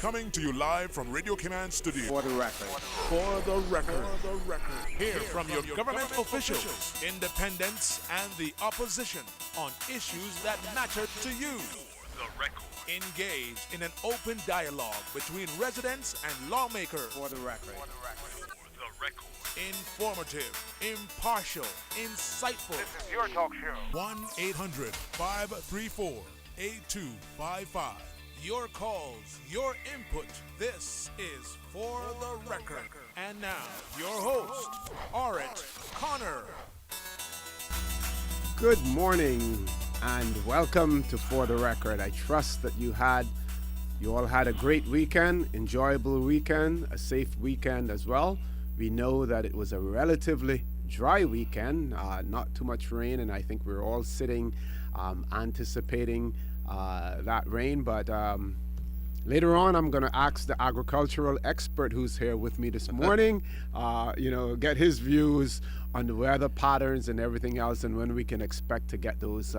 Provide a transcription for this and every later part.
Coming to you live from Radio Cayman Studio. For the record. For the record. Hear from your government officials, independents, and the opposition on issues that matter to you. The record. Engage in an open dialogue between residents and lawmakers. For the record. The record. Informative, impartial, insightful. This is your talk show. 1-800-534-8255. Your calls, your input. This is For the Record. And now, your host, Orit Connor. Good morning and welcome to For the Record. I trust that you all had a great weekend, enjoyable weekend, a safe weekend as well. We know that it was a relatively dry weekend, not too much rain, and I think we're all sitting anticipating that rain. But later on, I'm going to ask the agricultural expert who's here with me this morning, get his views on the weather patterns and everything else, and when we can expect to get those,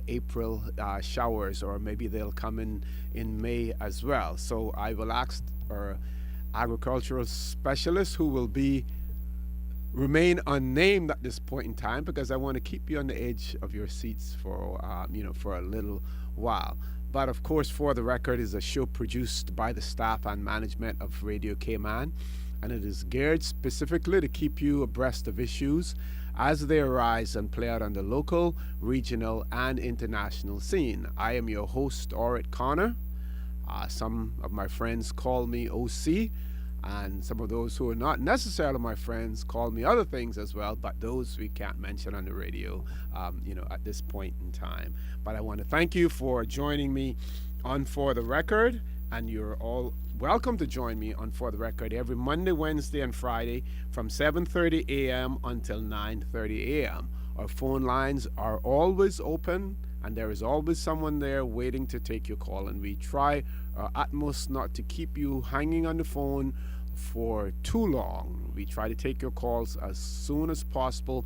April showers, or maybe they'll come in May as well. So I will ask our agricultural specialist, who will remain unnamed at this point in time, because I want to keep you on the edge of your seats for a little while. But of course, For the Record is a show produced by the staff and management of Radio Cayman, and it is geared specifically to keep you abreast of issues as they arise and play out on the local, regional, and international scene. I am your host, Orit Connor. Some of my friends call me OC, and some of those who are not necessarily my friends call me other things as well, but those we can't mention on the radio, at this point in time. But I want to thank you for joining me on For the Record, and you're all welcome to join me on For the Record every Monday, Wednesday, and Friday from 7:30 a.m. until 9:30 a.m. Our phone lines are always open, and there is always someone there waiting to take your call, and we try our utmost not to keep you hanging on the phone for too long. We try to take your calls as soon as possible.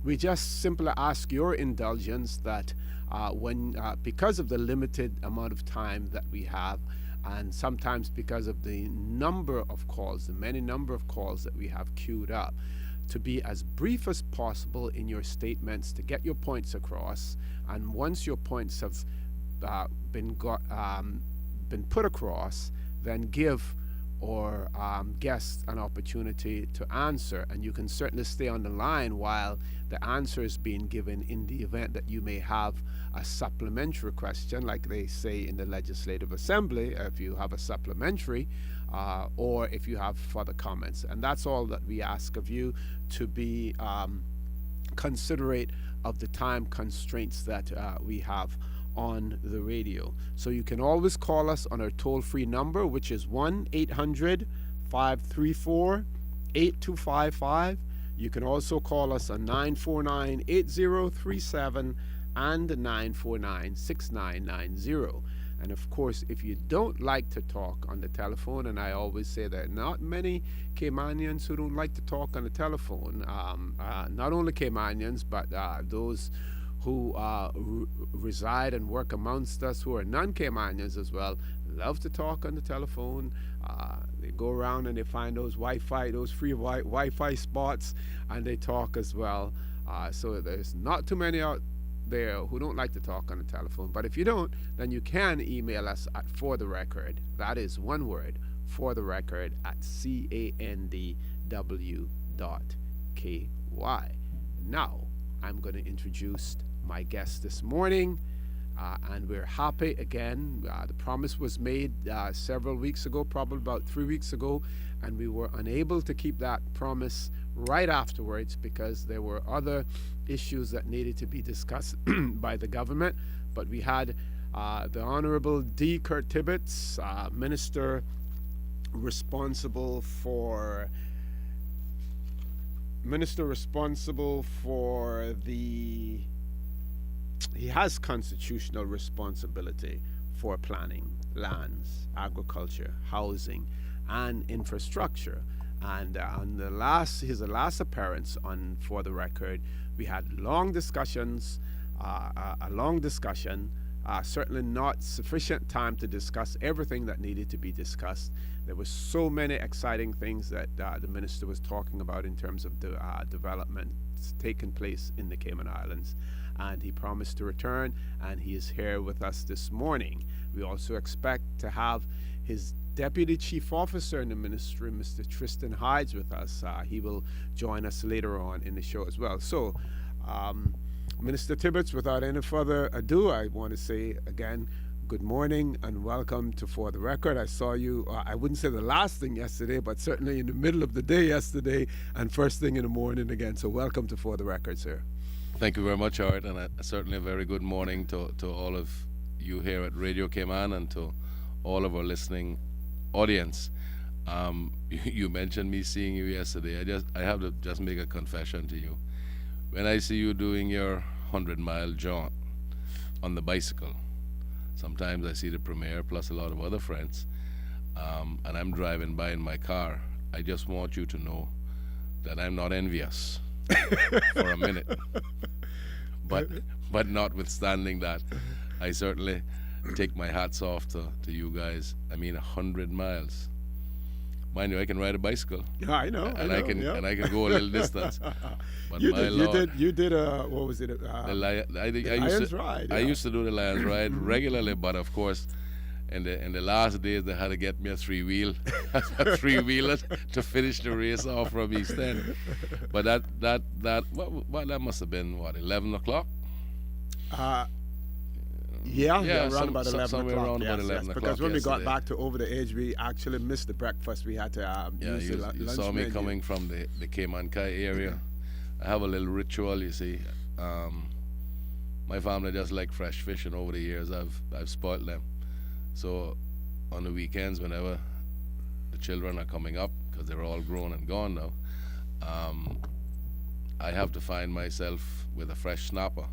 We just simply ask your indulgence that because of the limited amount of time that we have, and sometimes because of the number of calls, the many number of calls that we have queued up, to be as brief as possible in your statements to get your points across. And once your points have been put across, then give or guests an opportunity to answer. And you can certainly stay on the line while the answer is being given, in the event that you may have a supplementary question, like they say in the Legislative Assembly, if you have a supplementary, or if you have further comments. And that's all that we ask of you, to be considerate of the time constraints that we have on the radio. So you can always call us on our toll-free number, which is 1-800-534-8255. You can also call us on 949-8037 and 949-6990. And of course, if you don't like to talk on the telephone, and I always say there are not many Caymanians who don't like to talk on the telephone, not only Caymanians, but those who reside and work amongst us who are non-Caymanians as well, love to talk on the telephone. They go around and they find those free Wi-Fi spots, and they talk as well. So there's not too many out there who don't like to talk on the telephone. But if you don't, then you can email us at For the Record. That is one word, For the Record, at candw.ky. Now, I'm going to introduce my guest this morning, and we're happy again. The promise was made several weeks ago, probably about 3 weeks ago, and we were unable to keep that promise right afterwards because there were other issues that needed to be discussed by the government. But we had the Honorable D. Kurt Tibbetts, Minister responsible for he has constitutional responsibility for planning, lands, agriculture, housing, and infrastructure. And on his last appearance on For the Record, we had a long discussion certainly not sufficient time to discuss everything that needed to be discussed. There were so many exciting things that the minister was talking about in terms of the developments taking place in the Cayman Islands. And he promised to return, and he is here with us this morning. We also expect to have his Deputy Chief Officer in the ministry, Mr. Tristan Hydes, with us. He will join us later on in the show as well. So, Minister Tibbetts, without any further ado, I want to say again, good morning and welcome to For the Record. I saw you, I wouldn't say the last thing yesterday, but certainly in the middle of the day yesterday and first thing in the morning again. So welcome to For the Record, sir. Thank you very much, Art, and certainly a very good morning to all of you here at Radio Cayman and to all of our listening audience. You mentioned me seeing you yesterday. I have to just make a confession to you. When I see you doing your 100-mile jaunt on the bicycle, sometimes I see the Premier plus a lot of other friends, and I'm driving by in my car. I just want you to know that I'm not envious for a minute. But notwithstanding that, I certainly take my hats off to you guys. I mean, 100 miles. Mind you, I can ride a bicycle. Yeah, I know. I can go a little distance. But you did what was it? Lions Ride. Yeah. I used to do the Lions Ride regularly, but of course, in the last days they had to get me a three-wheeler to finish the race off from East End. But that must have been 11 o'clock. Yeah, around about 11 somewhere o'clock. around about 11 o'clock. Because when we got yesterday. back to Over the Edge, we actually missed the breakfast. We had to use the lunch you saw me menu. coming from the Cayman area. I have a little ritual, you see. My family just like fresh fish, and over the years I've spoiled them. So on the weekends, whenever the children are coming up, because they're all grown and gone now, I have to find myself with a fresh snapper.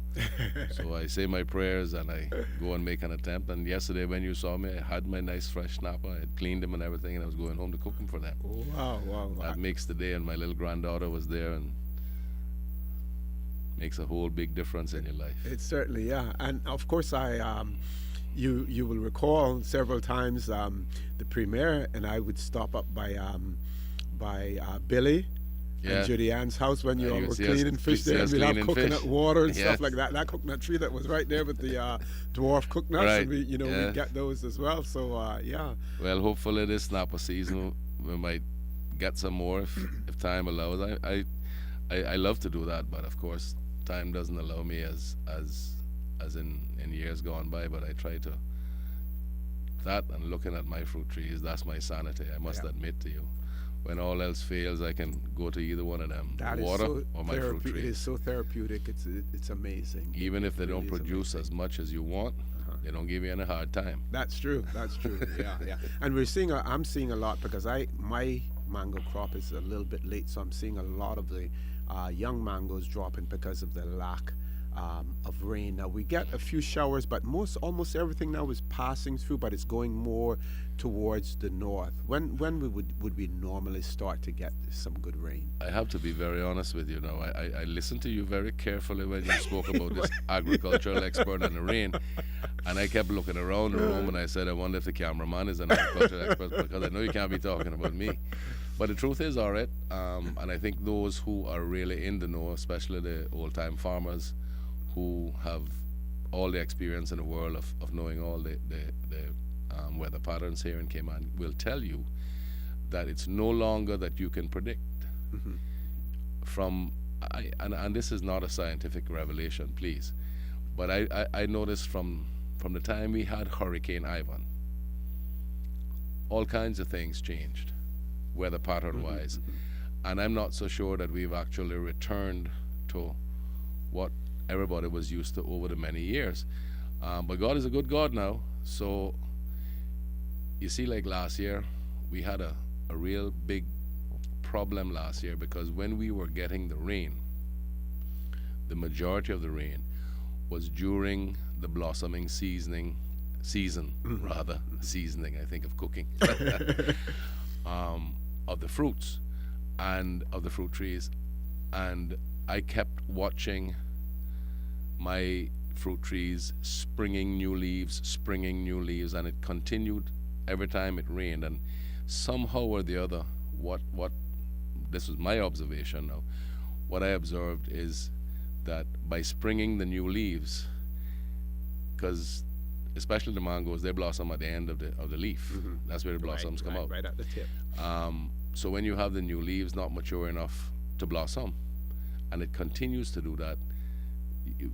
So I say my prayers and I go and make an attempt. And yesterday when you saw me, I had my nice fresh snapper. I had cleaned them and everything, and I was going home to cook them for them. Wow. That makes the day, and my little granddaughter was there, and makes a whole big difference in your life. It certainly, yeah. And of course, you will recall several times the Premier and I would stop up by Billy and Judy Ann's house when you all were cleaning fish there, and we'd have coconut water and stuff like that. That coconut tree that was right there with the dwarf coconuts, Right. and we get those as well. So yeah. Well, hopefully this snapper season we might get some more if time allows. I love to do that, but of course time doesn't allow me as in years gone by. But I try to. That and looking at my fruit trees, that's my sanity. I must admit to you. When all else fails, I can go to either one of them, water or my fruit tree. It is so therapeutic. It's amazing. Even if they don't produce as much as you want, they don't give you any hard time. That's true. Yeah. And I'm seeing a lot because my mango crop is a little bit late, so I'm seeing a lot of the young mangoes dropping because of the lack of rain. Now we get a few showers, but almost everything now is passing through, but it's going more towards the north. When would we normally start to get some good rain? I have to be very honest with you now. I listened to you very carefully when you spoke about this agricultural expert and the rain, and I kept looking around the room and I said, I wonder if the cameraman is an agricultural expert, because I know you can't be talking about me. But the truth is, all right, and I think those who are really in the know, especially the old-time farmers who have all the experience in the world of knowing all the weather patterns here in Cayman, will tell you that it's no longer that you can predict. And this is not a scientific revelation, please, but I noticed from the time we had Hurricane Ivan, all kinds of things changed, weather pattern-wise, and I'm not so sure that we've actually returned to what everybody was used to over the many years. But God is a good God now. So you see, like last year, we had a real big problem last year, because when we were getting the rain, the majority of the rain was during the blossoming seasoning, I think of cooking, of the fruits and of the fruit trees. And I kept watching my fruit trees springing new leaves, and it continued every time it rained. And somehow or the other, what this was my observation now. What I observed is that by springing the new leaves, because especially the mangoes, they blossom at the end of the leaf. That's where the blossoms come out. Right at the tip. So when you have the new leaves not mature enough to blossom, and it continues to do that,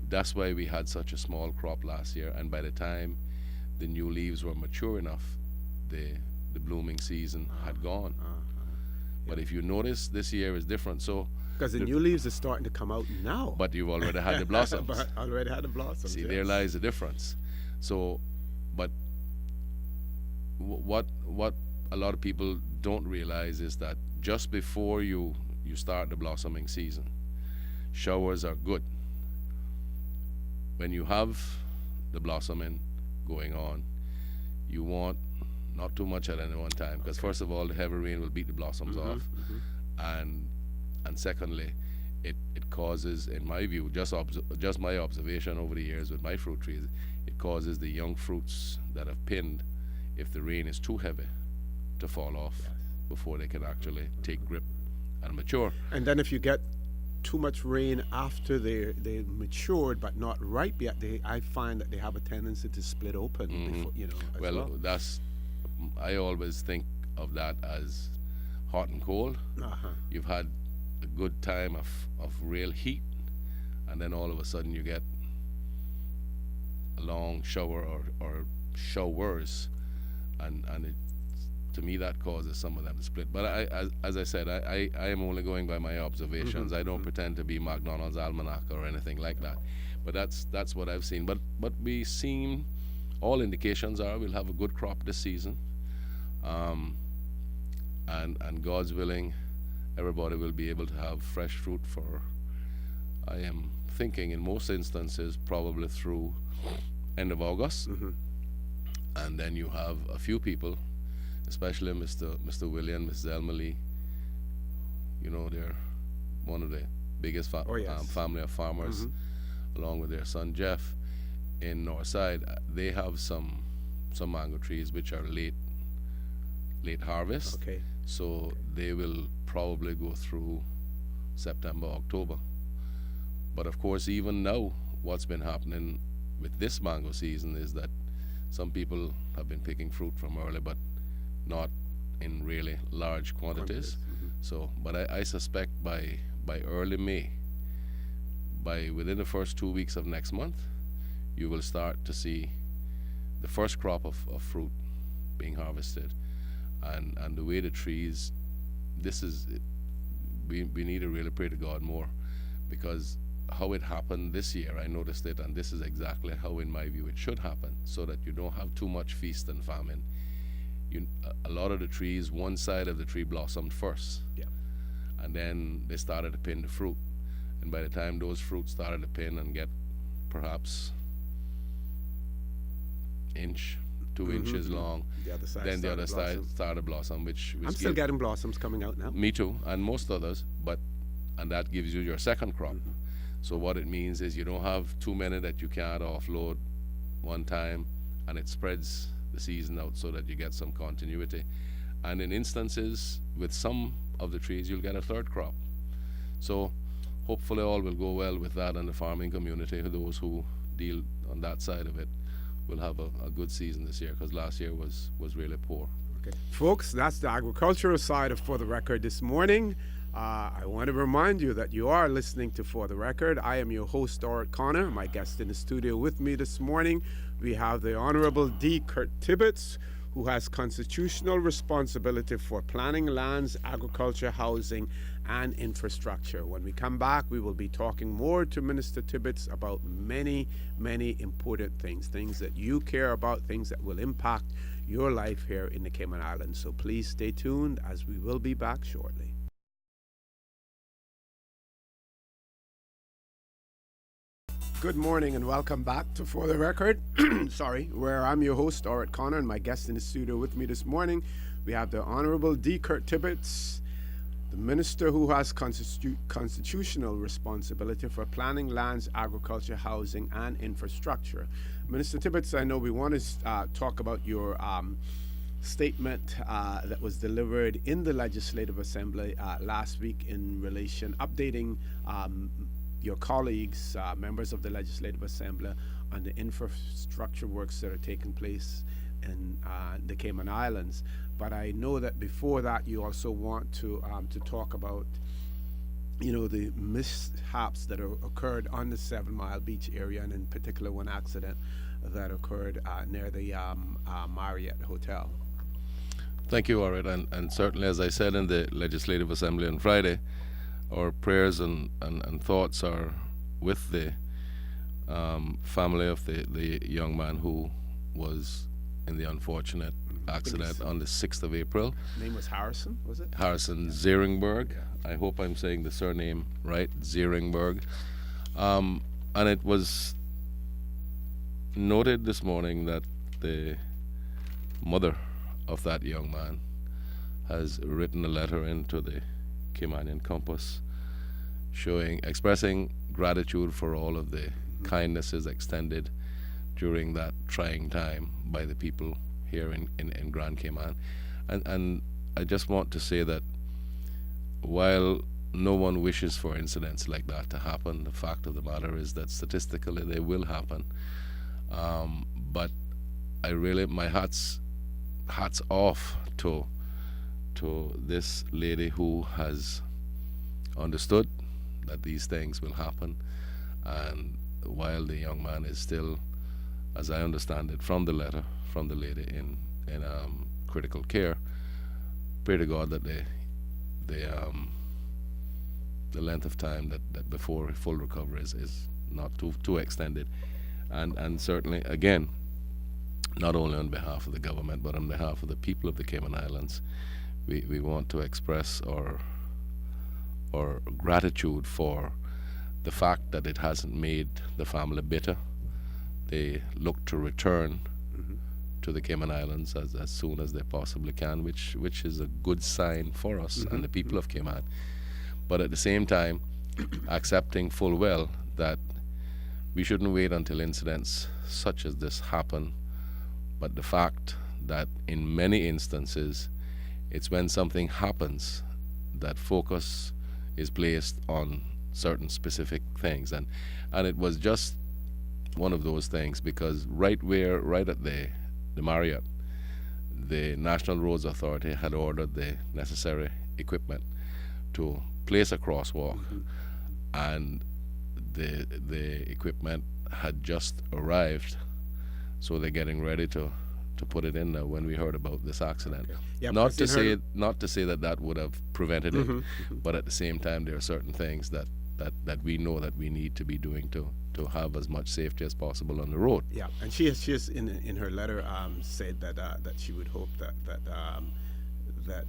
that's why we had such a small crop last year. And by the time the new leaves were mature enough, the blooming season had gone. But if you notice, this year is different. So because the new leaves are starting to come out now. but you've already had the blossoms. But already had the blossoms. See, yes. there lies the difference. So, but what a lot of people don't realize is that just before you start the blossoming season, showers are good. When you have the blossoming going on, you want not too much at any one time, because first of all, the heavy rain will beat the blossoms off, and secondly, it causes, in my view, just my observation over the years with my fruit trees, it causes the young fruits that have pinned, if the rain is too heavy, to fall off before they can actually take grip and mature. And then if you get too much rain after they matured but not ripe yet, I find that they have a tendency to split open before, as well. That's, I always think of that as hot and cold. You've had a good time of real heat, and then all of a sudden you get a long shower or showers, and it, to me, that causes some of them to split. But as I said, I am only going by my observations. I don't pretend to be McDonald's almanac or anything like that. But that's what I've seen. But we seem, all indications are we'll have a good crop this season, and God's willing, everybody will be able to have fresh fruit for, I am thinking in most instances, probably through end of August. And then you have a few people, especially Mr. William, Mrs. Elmalie, they're one of the biggest family of farmers, along with their son Jeff in Northside. They have some mango trees which are late harvest. Okay. So they will probably go through September, October. But of course, even now, what's been happening with this mango season is that some people have been picking fruit from early, but not in really large quantities. So, but I suspect by early May, within the first 2 weeks of next month, you will start to see the first crop of fruit being harvested. And the way the trees, we need to really pray to God more, because how it happened this year, I noticed it, and this is exactly how, in my view, it should happen, so that you don't have too much feast and famine. A lot of the trees, one side of the tree blossomed first, and then they started to pin the fruit, and by the time those fruits started to pin and get perhaps inch, 2 inches long, then the other side started to blossom, which I'm still getting blossoms coming out now. Me too, and most others, and that gives you your second crop. So what it means is you don't have too many that you can't offload one time, and it spreads the season out so that you get some continuity. And in instances, with some of the trees, you'll get a third crop. So hopefully all will go well with that, and the farming community, those who deal on that side of it, will have a good season this year, because last year was really poor. Okay. Folks, that's the agricultural side of For the Record this morning. I want to remind you that you are listening to For the Record. I am your host, Art Connor. My guest in the studio with me this morning, we have the Honorable D. Kurt Tibbetts, who has constitutional responsibility for planning lands, agriculture, housing, and infrastructure. When we come back, we will be talking more to Minister Tibbetts about many, many important things that you care about, things that will impact your life here in the Cayman Islands. So please stay tuned, as we will be back shortly. Good morning and welcome back to For the Record, where I'm your host, Art Connor, and my guest in the studio with me this morning, we have the Honorable D. Kurt Tibbetts, the minister who has constitutional responsibility for planning, lands, agriculture, housing, and infrastructure. Minister Tibbetts, I know we want to talk about your statement that was delivered in the Legislative Assembly last week in relation, updating your colleagues, members of the Legislative Assembly, on the infrastructure works that are taking place in the Cayman Islands. But I know that before that, you also want to talk about, the mishaps that occurred on the 7 Mile Beach area, and in particular one accident that occurred near the Marriott Hotel. Thank you, Warren. And certainly, as I said in the Legislative Assembly on Friday, our prayers and thoughts are with the family of the young man who was in the unfortunate accident on the 6th of April. Name was Harrison, was it? Harrison Zieringberg. I hope I'm saying the surname right, Zieringberg. And it was noted this morning that the mother of that young man has written a letter into the Caymanian Compass expressing gratitude for all of the kindnesses extended during that trying time by the people here in Grand Cayman. And I just want to say that while no one wishes for incidents like that to happen, the fact of the matter is that statistically they will happen. But I really, my hats off to this lady who has understood that these things will happen. And while the young man is still, as I understand it from the letter from the lady, in critical care, pray to God that the length of time that before full recovery is not too extended. And certainly, again, not only on behalf of the government but on behalf of the people of the Cayman Islands, we want to express our gratitude for the fact that it hasn't made the family bitter. They look to return to the Cayman Islands as soon as they possibly can, which is a good sign for us and the people of Cayman. But at the same time, accepting full well that we shouldn't wait until incidents such as this happen, but the fact that in many instances, it's when something happens that focus is placed on certain specific things. And it was just one of those things, because right at the Marriott, the National Roads Authority had ordered the necessary equipment to place a crosswalk, and the equipment had just arrived, so they're getting ready to put it in now when we heard about this accident. Okay. Yeah, not to say that would have prevented it, but at the same time there are certain things that we know that we need to be doing to have as much safety as possible on the road. Yeah, and she has in her letter said that she would hope that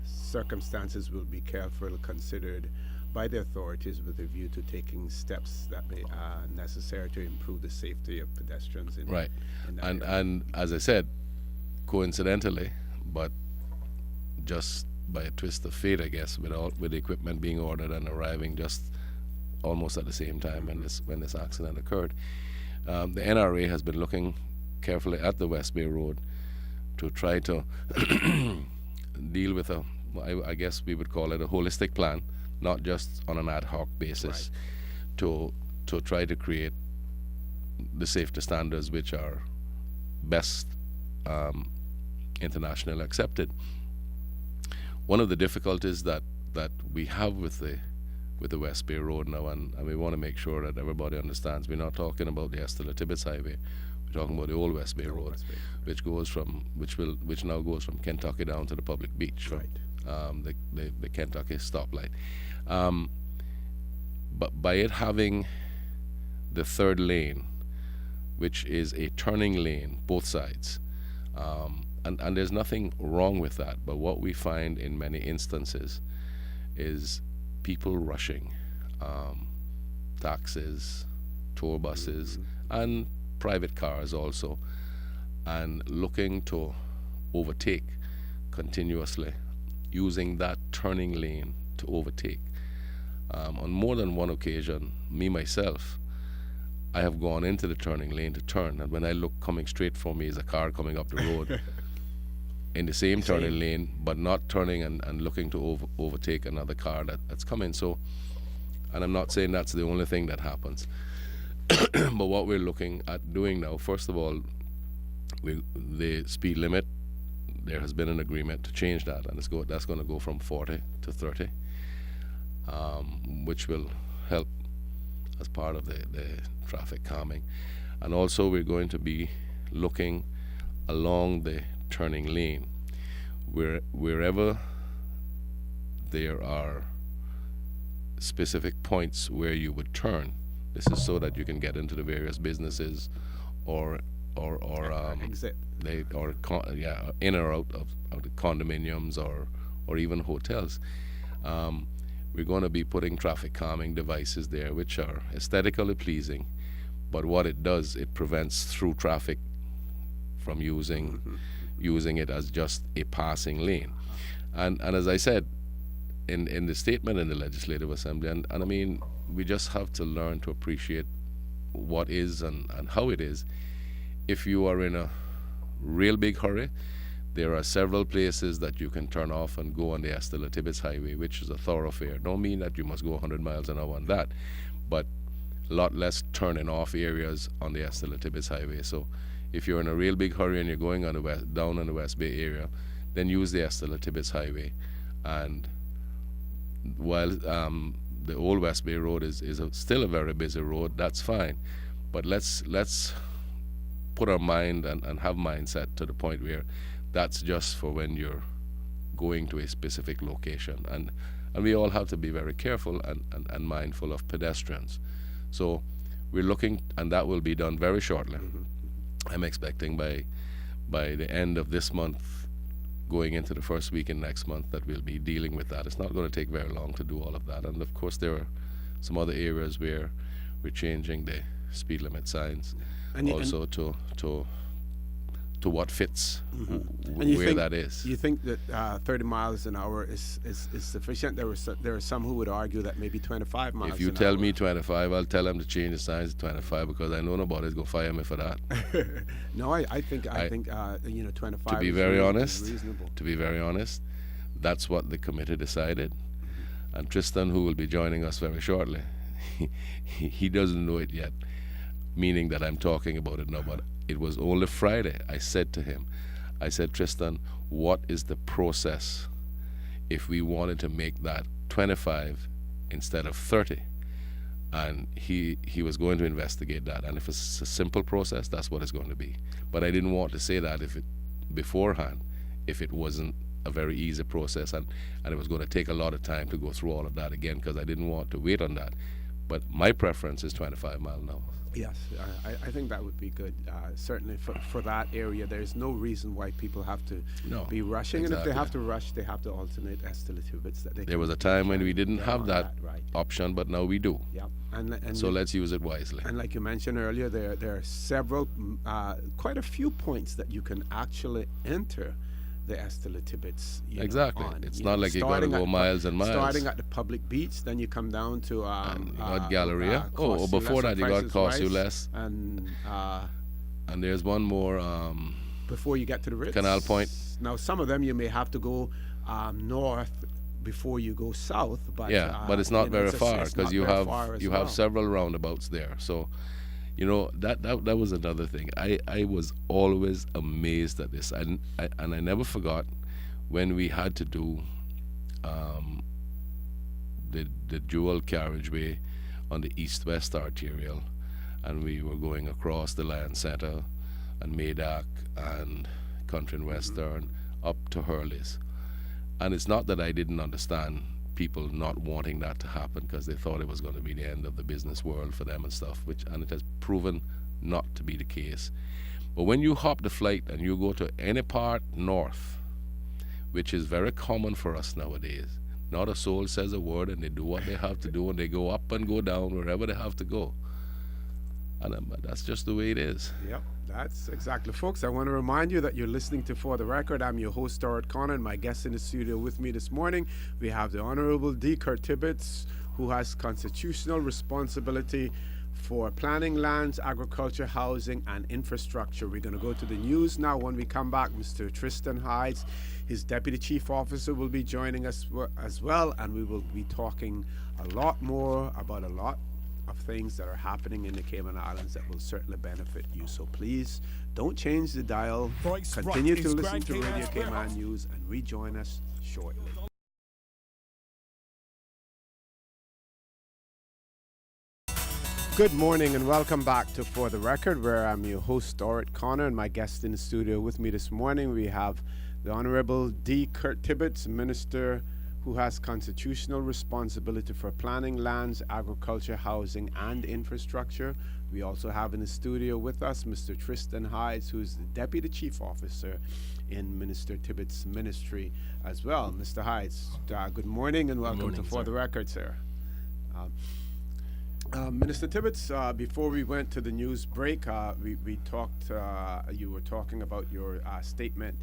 circumstances will be carefully considered by the authorities with a view to taking steps that may necessary to improve the safety of pedestrians in that area. And as I said, coincidentally, but just by a twist of fate, I guess, with the equipment being ordered and arriving just almost at the same time when this accident occurred, the NRA has been looking carefully at the West Bay Road to try to deal with I guess we would call it a holistic plan, not just on an ad hoc basis, to try to create the safety standards which are best internationally accepted. One of the difficulties that we have with the West Bay Road now, and we want to make sure that everybody understands, we're not talking about the Estella Tibbetts Highway. We're talking about the old West Bay Road, which now goes from Kentucky down to the public beach, the Kentucky stoplight. But by it having the third lane, which is a turning lane, both sides, and there's nothing wrong with that, but what we find in many instances is people rushing, taxis, tour buses, and private cars also, and looking to overtake continuously using that turning lane to overtake. On more than one occasion, me myself, I have gone into the turning lane to turn, and when I look, coming straight for me is a car coming up the road in the same turning lane, but not turning and looking to overtake another car that's coming. So, and I'm not saying that's the only thing that happens, but what we're looking at doing now, first of all, the speed limit, there has been an agreement to change that, and that's going to go from 40 to 30, which will help as part of the traffic calming. And also we're going to be looking along the turning lane wherever there are specific points where you would turn. This is so that you can get into the various businesses or exit. In or out of the condominiums or even hotels. We're going to be putting traffic calming devices there, which are aesthetically pleasing, but what it does, it prevents through traffic from using it as just a passing lane. And as I said in the statement in the Legislative Assembly, and I mean, we just have to learn to appreciate what is and how it is. If you are in a real big hurry, there are several places that you can turn off and go on the Estella Tibbetts Highway, which is a thoroughfare. Don't mean that you must go 100 miles an hour on that, but a lot less turning off areas on the Estella Tibbetts Highway. So if you're in a real big hurry and you're going on down in the West Bay area, then use the Estella Tibbetts Highway. And while the old West Bay Road is still a very busy road, that's fine. But let's put our mind and have mindset to the point where that's just for when you're going to a specific location. And we all have to be very careful and mindful of pedestrians. So we're looking, and that will be done very shortly. I'm expecting by the end of this month, going into the first week in next month, that we'll be dealing with that. It's not going to take very long to do all of that. And of course, there are some other areas where we're changing the speed limit signs, also to what fits, where that is. You think that 30 miles an hour is sufficient? There are some who would argue that maybe 25 miles an hour. If you tell me 25, I'll tell them to change the signs to 25, because I know nobody's going to fire me for that. No, I think 25 to be is very honest, reasonable. To be very honest, that's what the committee decided. And Tristan, who will be joining us very shortly, he doesn't know it yet, meaning that I'm talking about it now, but it was only Friday I said to him, I said, Tristan, what is the process if we wanted to make that 25 instead of 30? And he was going to investigate that. And if it's a simple process, that's what it's going to be. But I didn't want to say that beforehand if it wasn't a very easy process and it was going to take a lot of time to go through all of that again, because I didn't want to wait on that. But my preference is 25 miles an hour. Yes, I think that would be good. Certainly for that area, there's no reason why people have to be rushing. Exactly. And if they have to rush, they have to alternate Estella Tibbetts. There was a time when we didn't have that option, but now we do. Yeah, and so let's use it wisely. And like you mentioned earlier, there are several, quite a few points that you can actually enter the Estella Tibbetts. Exactly. It's not like you got to go miles and miles. Starting at the public beach, then you come down to you got Galleria. Before that you got Cost You Less. And there's one more. Before you get to the Ritz. Canal Point. Now some of them you may have to go north before you go south, but but it's not very far, because you have several roundabouts there. So that was another thing. I was always amazed at this, and I never forgot when we had to do the dual carriageway on the east-west arterial, and we were going across the Lion Center and Medak and Country and Western up to Hurley's. And it's not that I didn't understand people not wanting that to happen, because they thought it was going to be the end of the business world for them and stuff, and it has proven not to be the case. But when you hop the flight and you go to any part north, which is very common for us nowadays, not a soul says a word, and they do what they have to do, and they go up and go down wherever they have to go. and that's just the way it is. Yep, that's exactly, folks. I want to remind you that you're listening to For the Record. I'm your host, Stuart Connor, and my guest in the studio with me this morning, we have the Honorable D. Kurt Tibbetts, who has constitutional responsibility for planning lands, agriculture, housing, and infrastructure. We're going to go to the news now. When we come back, Mr. Tristan Hydes, his Deputy Chief Officer, will be joining us as well, and we will be talking a lot more about a lot of things that are happening in the Cayman Islands that will certainly benefit you. So please don't change the dial. Continue to listen to Radio Cayman News and rejoin us shortly. Good morning and welcome back to For the Record, where I'm your host, Stuart Connor, and my guest in the studio with me this morning, we have the Honorable D. Kurt Tibbetts, Minister who has constitutional responsibility for planning lands, agriculture, housing, and infrastructure. We also have in the studio with us Mr. Tristan Hydes, who's the Deputy Chief Officer in Minister Tibbetts' ministry as well. Mr. Hydes, good morning and welcome to For the Record, sir. Minister Tibbetts, before we went to the news break, we talked, you were talking about your statement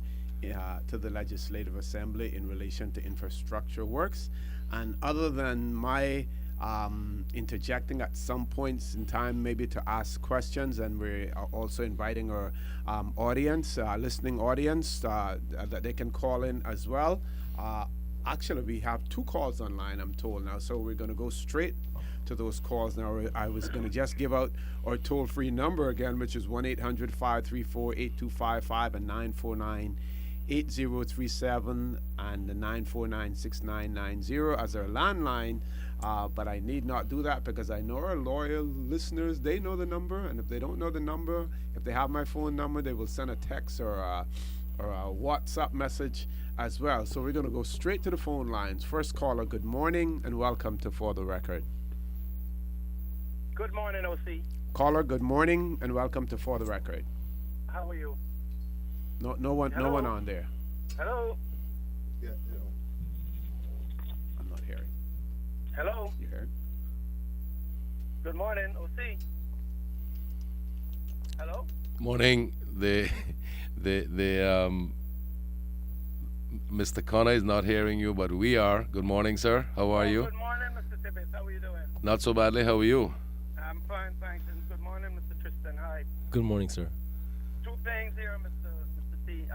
to the Legislative Assembly in relation to infrastructure works. And other than my interjecting at some points in time maybe to ask questions, and we're also inviting our audience, listening audience, that they can call in as well. Actually, we have 2 calls online, I'm told now, so we're going to go straight to those calls now. I was going to just give out our toll-free number again, which is 1-800-534-8255 and 949-8037 and the 949-6990 as our landline, but I need not do that because I know our loyal listeners, they know the number, and if they don't know the number, if they have my phone number, they will send a text or a WhatsApp message as well. So we're going to go straight to the phone lines. First caller, good morning and welcome to For the Record. Good morning, OC. Caller, good morning and welcome to For the Record. How are you? No one on there. Hello? Yeah, I'm not hearing. Hello? You heard? Good morning, OC. Hello? Morning. Mr. Connor is not hearing you, but we are. Good morning, sir. How are you? Good morning, Mr. Tibbetts. How are you doing? Not so badly. How are you? I'm fine, thanks. And good morning, Mr. Tristan Hyde. Good morning, sir. 2 things here, Mr. T.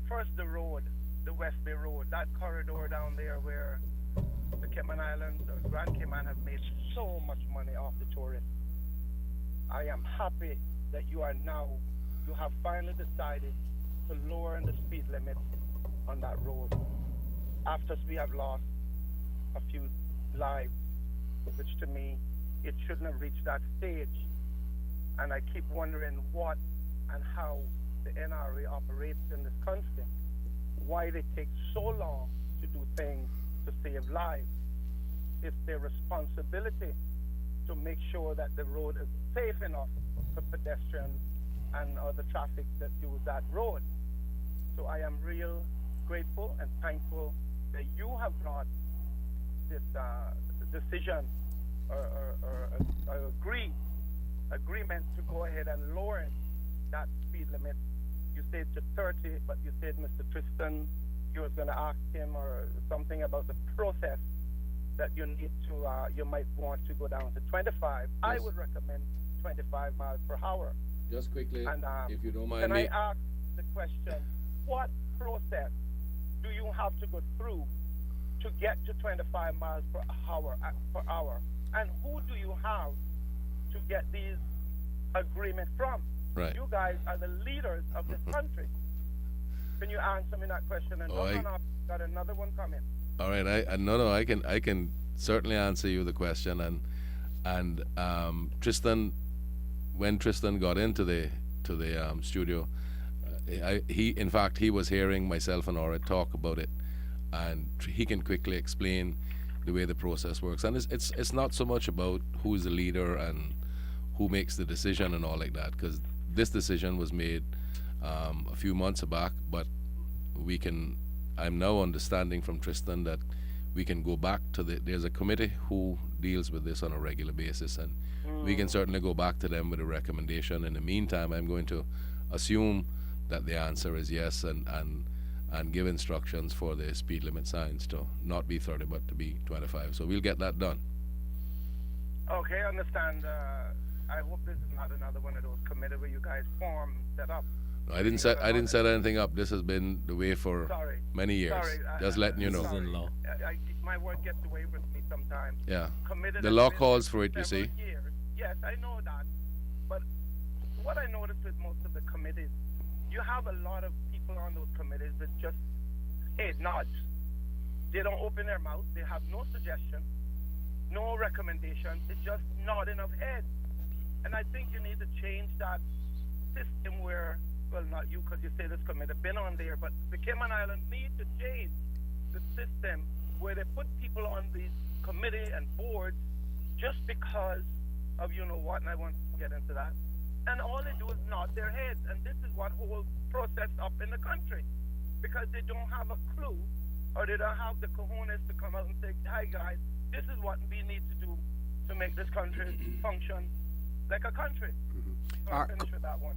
First, the road, the West Bay Road, that corridor down there where the Cayman Islands or Grand Cayman have made so much money off the tourists. I am happy that you have finally decided to lower the speed limit on that road after we have lost a few lives, which to me, it shouldn't have reached that stage. And I keep wondering what and how the NRA operates in this country, why they take so long to do things to save lives. It's their responsibility to make sure that the road is safe enough for pedestrians and other traffic that use that road. So I am real grateful and thankful that you have brought this decision or agreement to go ahead and lower that speed limit. You said to 30, but you said, Mr. Tristan, you was going to ask him or something about the process that you need to, you might want to go down to 25. Yes. I would recommend 25 miles per hour. Just quickly, and, if you don't mind can me. I ask the question, what process do you have to go through to get to 25 miles per hour? And who do you have to get these agreements from? Right. You guys are the leaders of this country. Can you answer me that question? And got another one coming. All right, I can certainly answer you the question, and Tristan, when Tristan got into the studio, he was hearing myself and Aura talk about it, and he can quickly explain the way the process works. And it's not so much about who's the leader and who makes the decision and all like that, because this decision was made a few months back, but I'm now understanding from Tristan that we can go back to there's a committee who deals with this on a regular basis, and we can certainly go back to them with a recommendation. In the meantime, I'm going to assume that the answer is yes, and give instructions for the speed limit signs to not be 30 but to be 25. So we'll get that done. Okay, I understand. I hope this is not another one of those committees where you guys form, set up. No, I didn't set anything up. This has been the way for many years. Sorry, Just letting you know. This is in law. My word gets away with me sometimes. Yeah. Committed The has law been calls for it, you several see. years. Yes, I know that. But what I noticed with most of the committees, you have a lot of people on those committees that just head nods. They don't open their mouth. They have no suggestion, no recommendation. It's just nodding of heads. And I think you need to change that system where, well, not you because you say this committee been on there, but the Cayman Islands need to change the system where they put people on these committee and boards just because of you know what, and I won't get into that. And all they do is nod their heads, and this is what holds process up in the country because they don't have a clue or they don't have the cojones to come out and say, hi guys, this is what we need to do to make this country function like a country. So I'll finish with that one.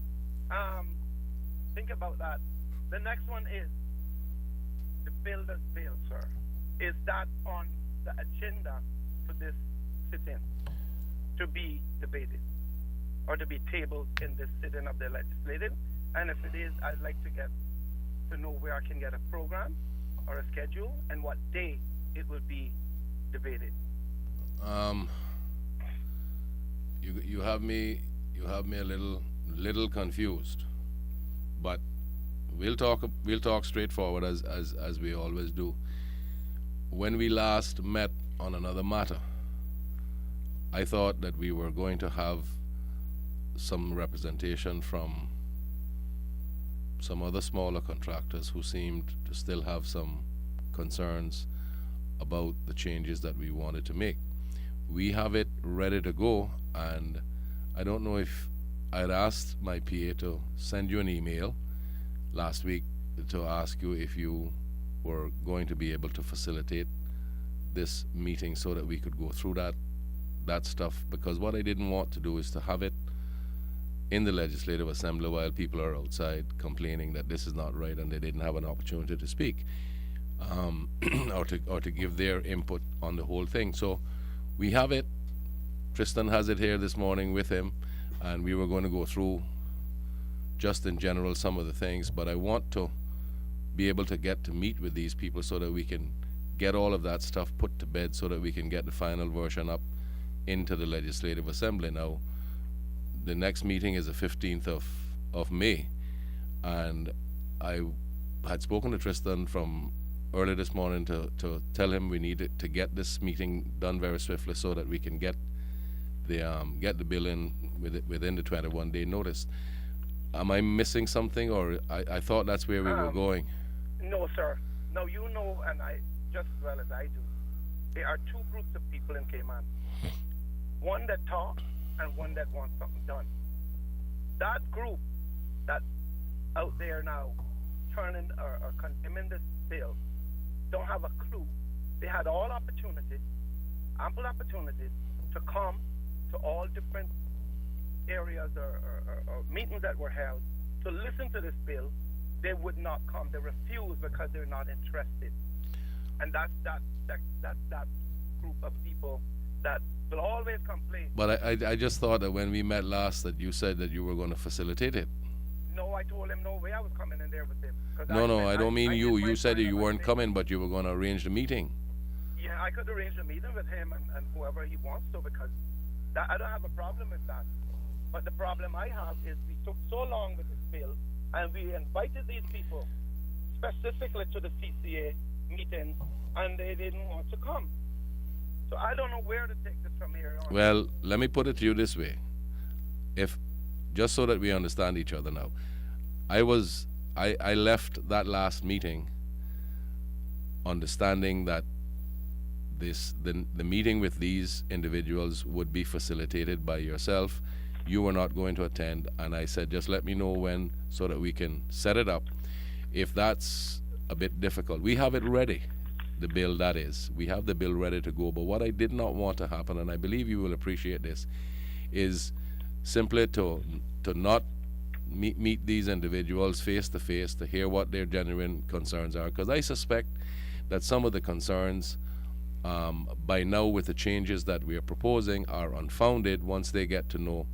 Think about that. The next one is the builder's bill, sir. Is that on the agenda for this sit-in to be debated or to be tabled in this sit-in of the legislative? And if it is, I'd like to get to know where I can get a program or a schedule and what day it will be debated. You have me a little confused, but we'll talk straightforward as we always do. When we last met on another matter, I thought that we were going to have some representation from some other smaller contractors who seemed to still have some concerns about the changes that we wanted to make. We have it ready to go, and I don't know if I'd asked my PA to send you an email last week to ask you if you were going to be able to facilitate this meeting so that we could go through that stuff, because what I didn't want to do is to have it in the Legislative Assembly while people are outside complaining that this is not right and they didn't have an opportunity to speak, or to give their input on the whole thing. So we have it. Tristan has it here this morning with him, and we were going to go through just in general some of the things, but I want to be able to get to meet with these people so that we can get all of that stuff put to bed so that we can get the final version up into the Legislative Assembly. Now, the next meeting is the 15th of May, and I had spoken to Tristan from early this morning to tell him we needed to get this meeting done very swiftly so that we can get the bill in within the 21-day notice. Am I missing something, or I thought that's where we were going? No, sir. No, you know, and I just as well as I do, there are two groups of people in Cayman. One that talks and one that wants something done. That group that's out there now turning or condemning this bill don't have a clue. They had all opportunities, ample opportunities, to come to all different areas or meetings that were held to listen to this bill. They would not come. They refuse because they're not interested. And that's that group of people that will always complain. But I just thought that when we met last that you said that you were going to facilitate it. No, I told him no way I was coming in there with him. No, I don't mean you. You said that you weren't coming, but you were going to arrange the meeting. Yeah, I could arrange a meeting with him and whoever he wants to, because I don't have a problem with that. But the problem I have is we took so long with this bill, and we invited these people specifically to the CCA meeting, and they didn't want to come. So I don't know where to take this from here on. Well, let me put it to you this way. If, just so that we understand each other now, I left that last meeting understanding that the meeting with these individuals would be facilitated by yourself. You were not going to attend, and I said just let me know when so that we can set it up. If that's a bit difficult, we have it ready. the bill that is. We have the bill ready to go. But what I did not want to happen, and I believe you will appreciate this, is simply to not meet these individuals face to face to hear what their genuine concerns are. Because I suspect that some of the concerns by now, with the changes that we are proposing, are unfounded once they get to know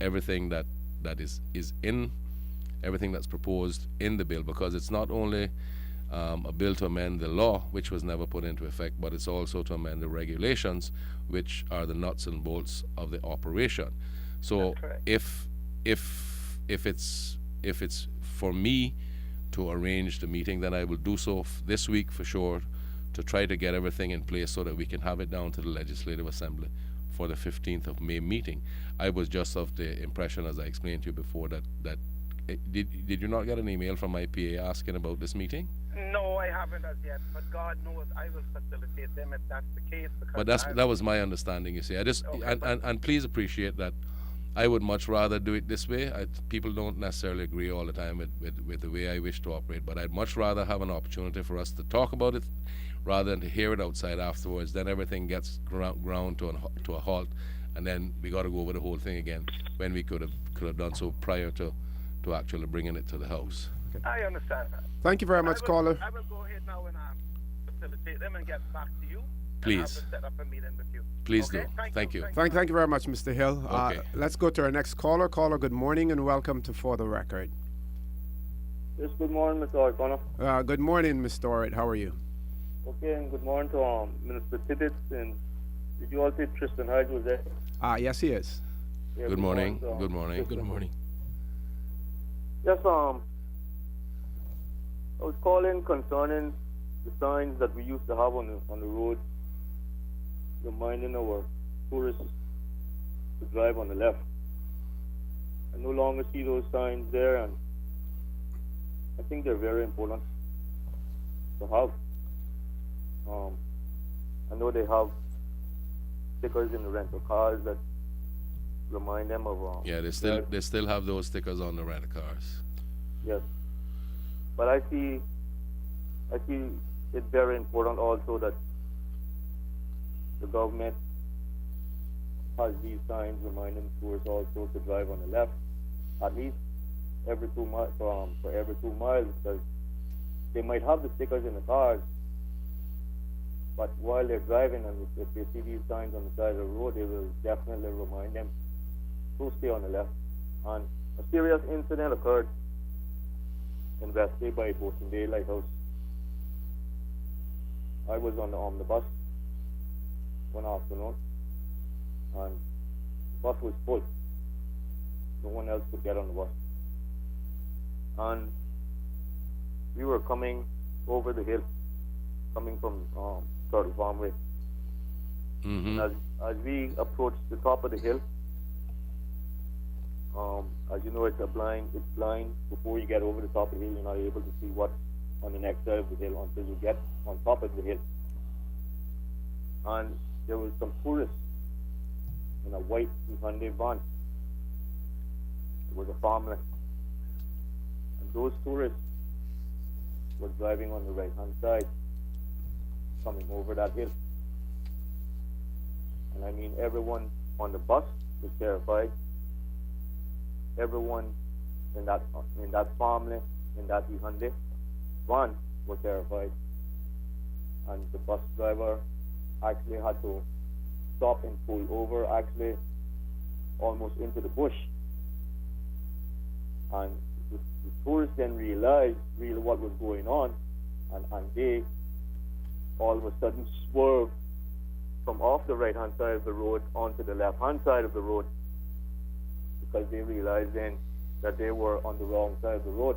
everything that is in everything that's proposed in the bill, because it's not only a bill to amend the law, which was never put into effect, but it's also to amend the regulations, which are the nuts and bolts of the operation. So if it's for me to arrange the meeting, then I will do so this week for sure, to try to get everything in place so that we can have it down to the Legislative Assembly for the 15th of May meeting. I was just of the impression, as I explained to you before, that did you not get an email from my PA asking about this meeting? No, I haven't as yet, but God knows I will facilitate them if that's the case. But that was my understanding, you see. I just and please appreciate that I would much rather do it this way. People don't necessarily agree all the time with the way I wish to operate, but I'd much rather have an opportunity for us to talk about it rather than to hear it outside afterwards. Then everything gets ground to a halt, and then we got to go over the whole thing again when we could have done so prior to actually bringing it to the House. Okay. I understand that. Thank you very much, caller. I will go ahead now and facilitate them and get back to you. Please. And I will set up a meeting with you. Please okay? do. Thank you. Thank you very much, Mr. Hill. Okay. Let's go to our next caller. Caller, good morning and welcome to For the Record. Yes, good morning, Mr. O'Connor. Good morning, Mr. Orrit. How are you? Okay, and good morning to Minister Tibbetts. And did you all say Tristan Hyde was there? Yes, he is. Yeah, Good morning. to, Good morning. Tristan. Good morning. Yes, I was calling concerning the signs that we used to have on the road, reminding our tourists to drive on the left. I no longer see those signs there, and I think they're very important to have. I know they have stickers in the rental cars that remind them of. Yeah, they still have those stickers on the rental cars. Yes, but I see it very important also that the government has these signs reminding tourists also to drive on the left, at least every 2 miles, for every 2 miles, because they might have the stickers in the cars, but while they're driving and if they see these signs on the side of the road, they will definitely remind them to stay on the left. And a serious incident occurred in West Bay by Boating Bay Lighthouse. I was on the omnibus one afternoon, and the bus was full. No one else could get on the bus. And we were coming over the hill, coming from Turtle Farm Way. Mm-hmm. And as we approached the top of the hill, as you know, it's blind before you get over the top of the hill. You're not able to see what's on the next side of the hill until you get on top of the hill. And there was some tourists in a white Hyundai van. It was a family, and those tourists were driving on the right-hand side, coming over that hill. And I mean, everyone on the bus was terrified. Everyone in that family, in that Hyundai van, were terrified. And the bus driver actually had to stop and pull over, actually almost into the bush. And the tourists then realized really what was going on, and they all of a sudden swerved from off the right-hand side of the road onto the left-hand side of the road, because they realized then that they were on the wrong side of the road.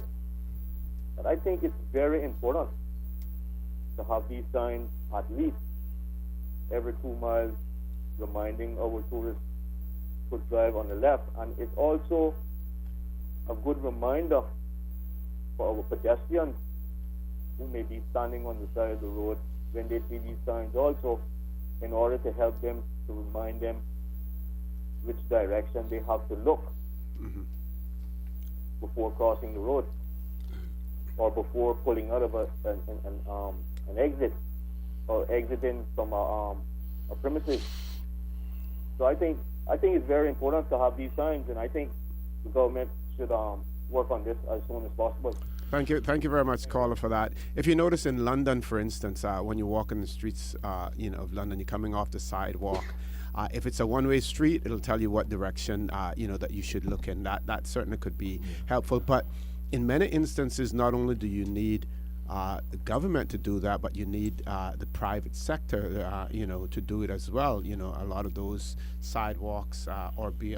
But I think it's very important to have these signs at least every 2 miles reminding our tourists to drive on the left. And it's also a good reminder for our pedestrians who may be standing on the side of the road when they see these signs also, in order to help them, to remind them which direction they have to look before crossing the road or before pulling out of an exit. or exiting from a premises. So I think it's very important to have these signs, and I think the government should work on this as soon as possible. Thank you very much, caller, for that. If you notice in London, for instance, when you walk in the streets, of London, you're coming off the sidewalk. If it's a one-way street, it'll tell you what direction, that you should look in. That certainly could be helpful. But in many instances, not only do you need the government to do that, but you need the private sector, to do it as well. A lot of those sidewalks or be,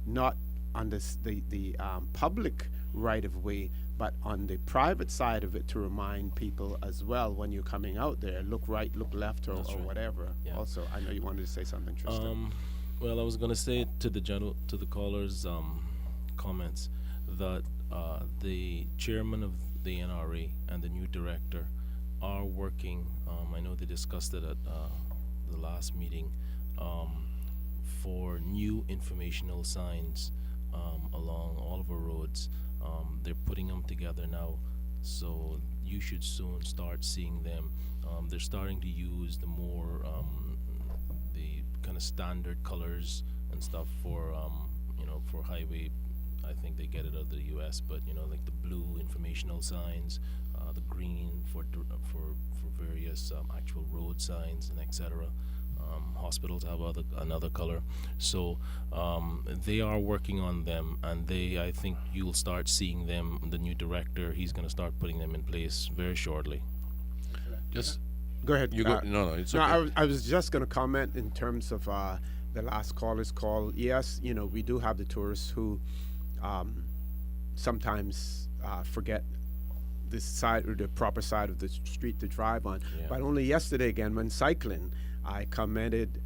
not on the public right of way, but on the private side of it, to remind people as well when you're coming out there, look right, look left, or That's right. whatever. Yeah. Also, I know you wanted to say something, Tristan. Well, I was gonna say to the caller's comments that the chairman of the NRA and the new director are working. I know they discussed it at the last meeting, for new informational signs along all of our roads. They're putting them together now, so you should soon start seeing them. They're starting to use the kind of standard colors and stuff for for highway. I think they get it out of the U.S., but like the blue informational signs, the green for various actual road signs and etc. Hospitals have another color, so they are working on them, and I think you'll start seeing them. The new director, he's going to start putting them in place very shortly. Just Go ahead. you go. No, it's No, okay. I was just going to comment in terms of the last caller's call. Yes, we do have the tourists who sometimes forget this side or the proper side of the street to drive on. Yeah. But only yesterday, again, when cycling, I commented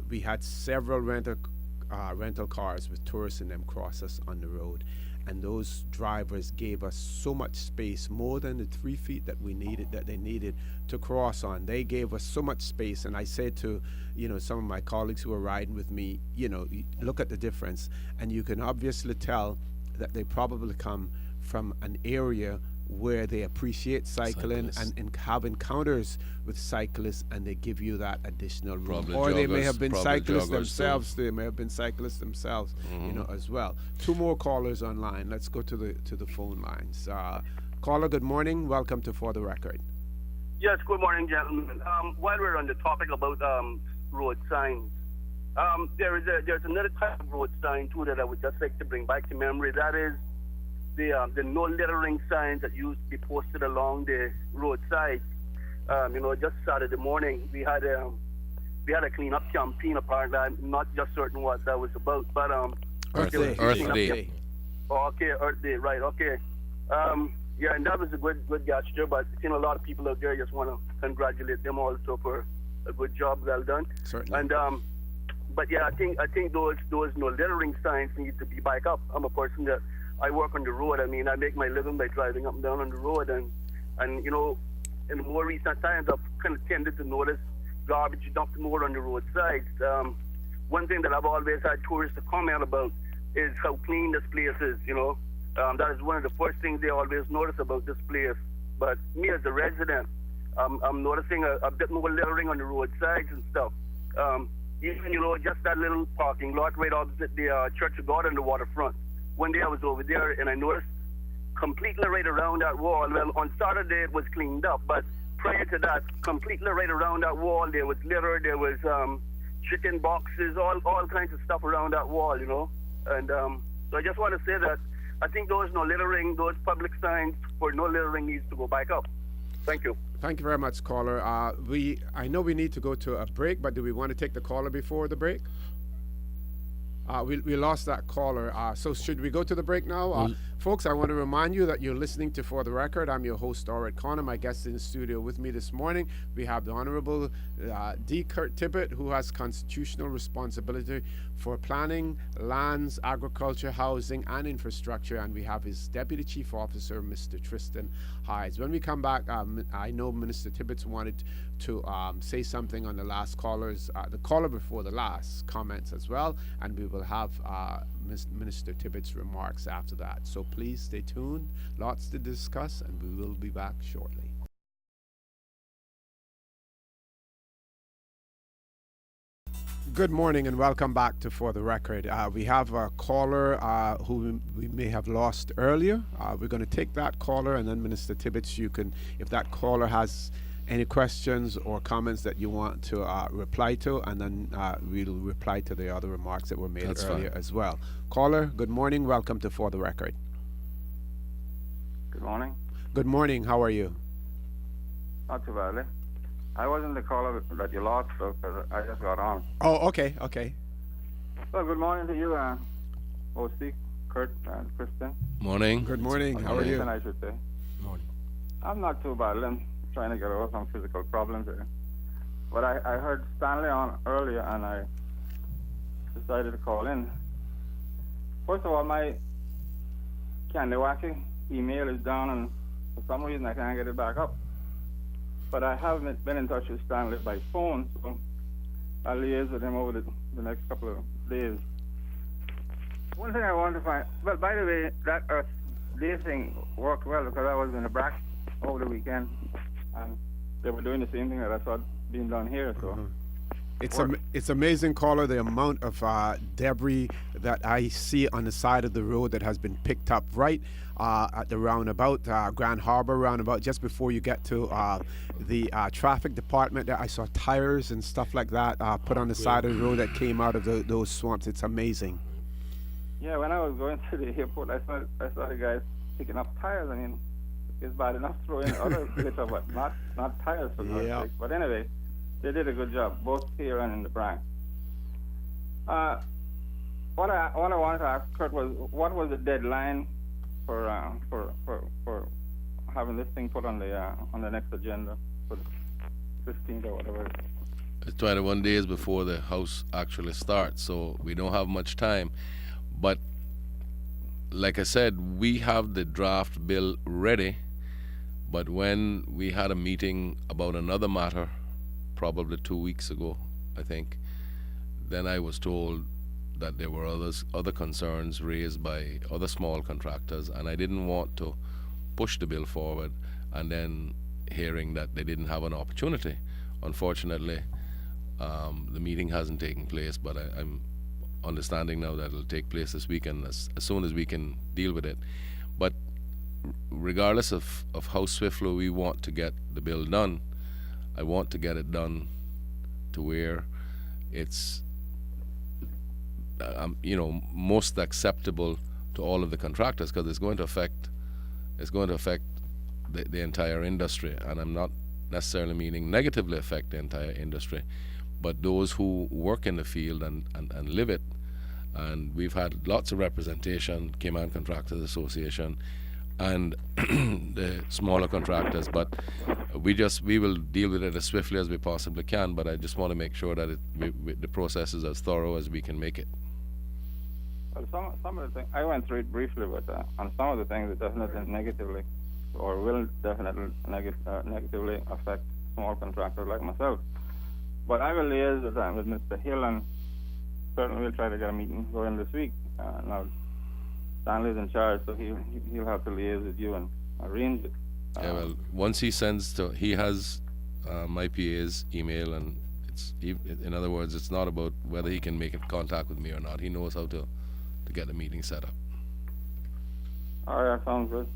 we had several rental cars with tourists in them cross us on the road. And those drivers gave us so much space, more than the 3 feet that they needed to cross on. They gave us so much space, and I said to, some of my colleagues who were riding with me, look at the difference, and you can obviously tell that they probably come from an area where they appreciate cycling and have encounters with cyclists, and they give you that additional room. Probably Or they may joggers, have been probably cyclists joggers themselves. They may have been cyclists themselves, as well. Two more callers online. Let's go to the phone lines. Caller, good morning. Welcome to For the Record. Yes, good morning, gentlemen. While we're on the topic about road signs, there's another type of road sign too that I would just like to bring back to memory. That is the no littering signs that used to be posted along the roadside. Just Saturday morning we had a cleanup campaign. Apparently, I'm not just certain what that was about, but Earth there was Day. a Earth cleanup Day. Oh, okay, Earth Day, right? Okay. Yeah, and that was a good gesture. But a lot of people out there just want to congratulate them also for a good job, well done. Certainly. And but yeah, I think those no littering signs need to be back up. I'm a person that I work on the road. I mean, I make my living by driving up and down on the road, and in more recent times, I've kind of tended to notice garbage dumped more on the roadsides. One thing that I've always had tourists to comment about is how clean this place is. That is one of the first things they always notice about this place. But me as a resident, I'm noticing a bit more littering on the roadsides and stuff. Even just that little parking lot right opposite the Church of God on the waterfront. One day I was over there and I noticed completely right around that wall. Well, on Saturday it was cleaned up, but prior to that, completely right around that wall, there was litter, there was chicken boxes, all kinds of stuff around that wall, And so I just want to say that I think those no littering, those public signs for no littering needs to go back up. Thank you. Thank you very much, caller. I know we need to go to a break, but do we want to take the caller before the break? We lost that caller. So should we go to the break now? Folks, I want to remind you that you're listening to For the Record. I'm your host, Orrit Connor. My guest in the studio with me this morning, we have the Honorable D. Kurt Tippett, who has constitutional responsibility for planning, lands, agriculture, housing, and infrastructure. And we have his Deputy Chief Officer, Mr. Tristan Hydes. When we come back, I know Minister Tibbetts wanted to say something on the last the caller before the last comments as well. And we will have Minister Tibbetts' remarks after that. So please stay tuned. Lots to discuss, and we will be back shortly. Good morning and welcome back to For the Record. We have a caller who we may have lost earlier. We're going to take that caller, and then Minister Tibbetts, you can, if that caller has any questions or comments that you want to reply to, and then we'll reply to the other remarks that were made That's earlier fine. as well. Caller, good morning. Welcome to For the Record. Good morning. Good morning. How are you? Not too badly. I wasn't the caller that you lost, though, because I just got on. Oh, okay, okay. Well, good morning to you, OC, Kurt, and Kristen. Morning. Good morning. How are Kristen, you? I should say. Morning. I'm not too badly. I'm trying to get over some physical problems here. But I heard Stanley on earlier, and I decided to call in. First of all, my Kandiwaki email is down, and for some reason I can't get it back up. But I haven't been in touch with Stanley by phone, so I'll liaise with him over the next couple of days. One thing I want to find, well, by the way, that Earth Day thing worked well because I was in the Brack over the weekend, and they were doing the same thing that I saw being done here, so. It's amazing, caller, the amount of debris that I see on the side of the road that has been picked up right at the roundabout, Grand Harbor roundabout, just before you get to the traffic department. There, I saw tires and stuff like that put on the side of the road that came out of those swamps. It's amazing. Yeah, when I was going to the airport, I saw the guys picking up tires. I mean, it's bad enough throwing other litter, but not tires for God's sake. But anyway, they did a good job, both here and in the Bronx. What I wanted to ask Kurt was, what was the deadline for having this thing put on the next agenda for the 15th or whatever? It's 21 days before the House actually starts, so we don't have much time. But like I said, we have the draft bill ready, but when we had a meeting about another matter, probably 2 weeks ago, I think, then I was told that there were other concerns raised by other small contractors, and I didn't want to push the bill forward and then hearing that they didn't have an opportunity. Unfortunately, the meeting hasn't taken place, but I'm understanding now that it'll take place this weekend as soon as we can deal with it. But regardless of how swiftly we want to get the bill done, I want to get it done to where it's most acceptable to all of the contractors, because it's going to affect the entire industry. And I'm not necessarily meaning negatively affect the entire industry, but those who work in the field and live it. And we've had lots of representation, Cayman Contractors Association and the smaller contractors, but we will deal with it as swiftly as we possibly can. But I just want to make sure that the process is as thorough as we can make it. Well, some of the things I went through it briefly, but on some of the things it definitely negatively, or will definitely negatively affect small contractors like myself. But I will liaise with Mr. Hill, and certainly we'll try to get a meeting going this week. Now Stanley's in charge, so he'll have to liaise with you and arrange it. Yeah, well, once he has my PA's email, and in other words, it's not about whether he can make contact with me or not. He knows how to get a meeting set up. All right, that sounds good.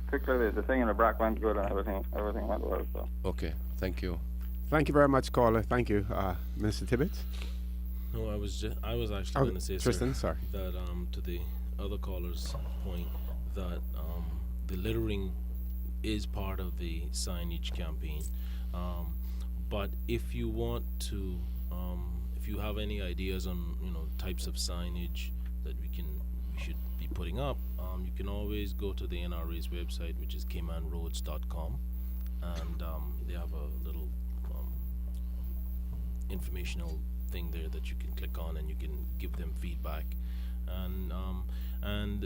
Particularly the thing in the Brack went good, and everything went well. So. Okay, thank you. Thank you very much, caller. Thank you, Minister Tibbetts. No, I was actually going to say, Tristan, sir, sorry. that to the other caller's point, that the littering is part of the signage campaign. But if you want to, if you have any ideas on types of signage that we should be putting up, you can always go to the NRA's website, which is caymanroads.com, and they have a little informational thing there that you can click on, and you can give them feedback. And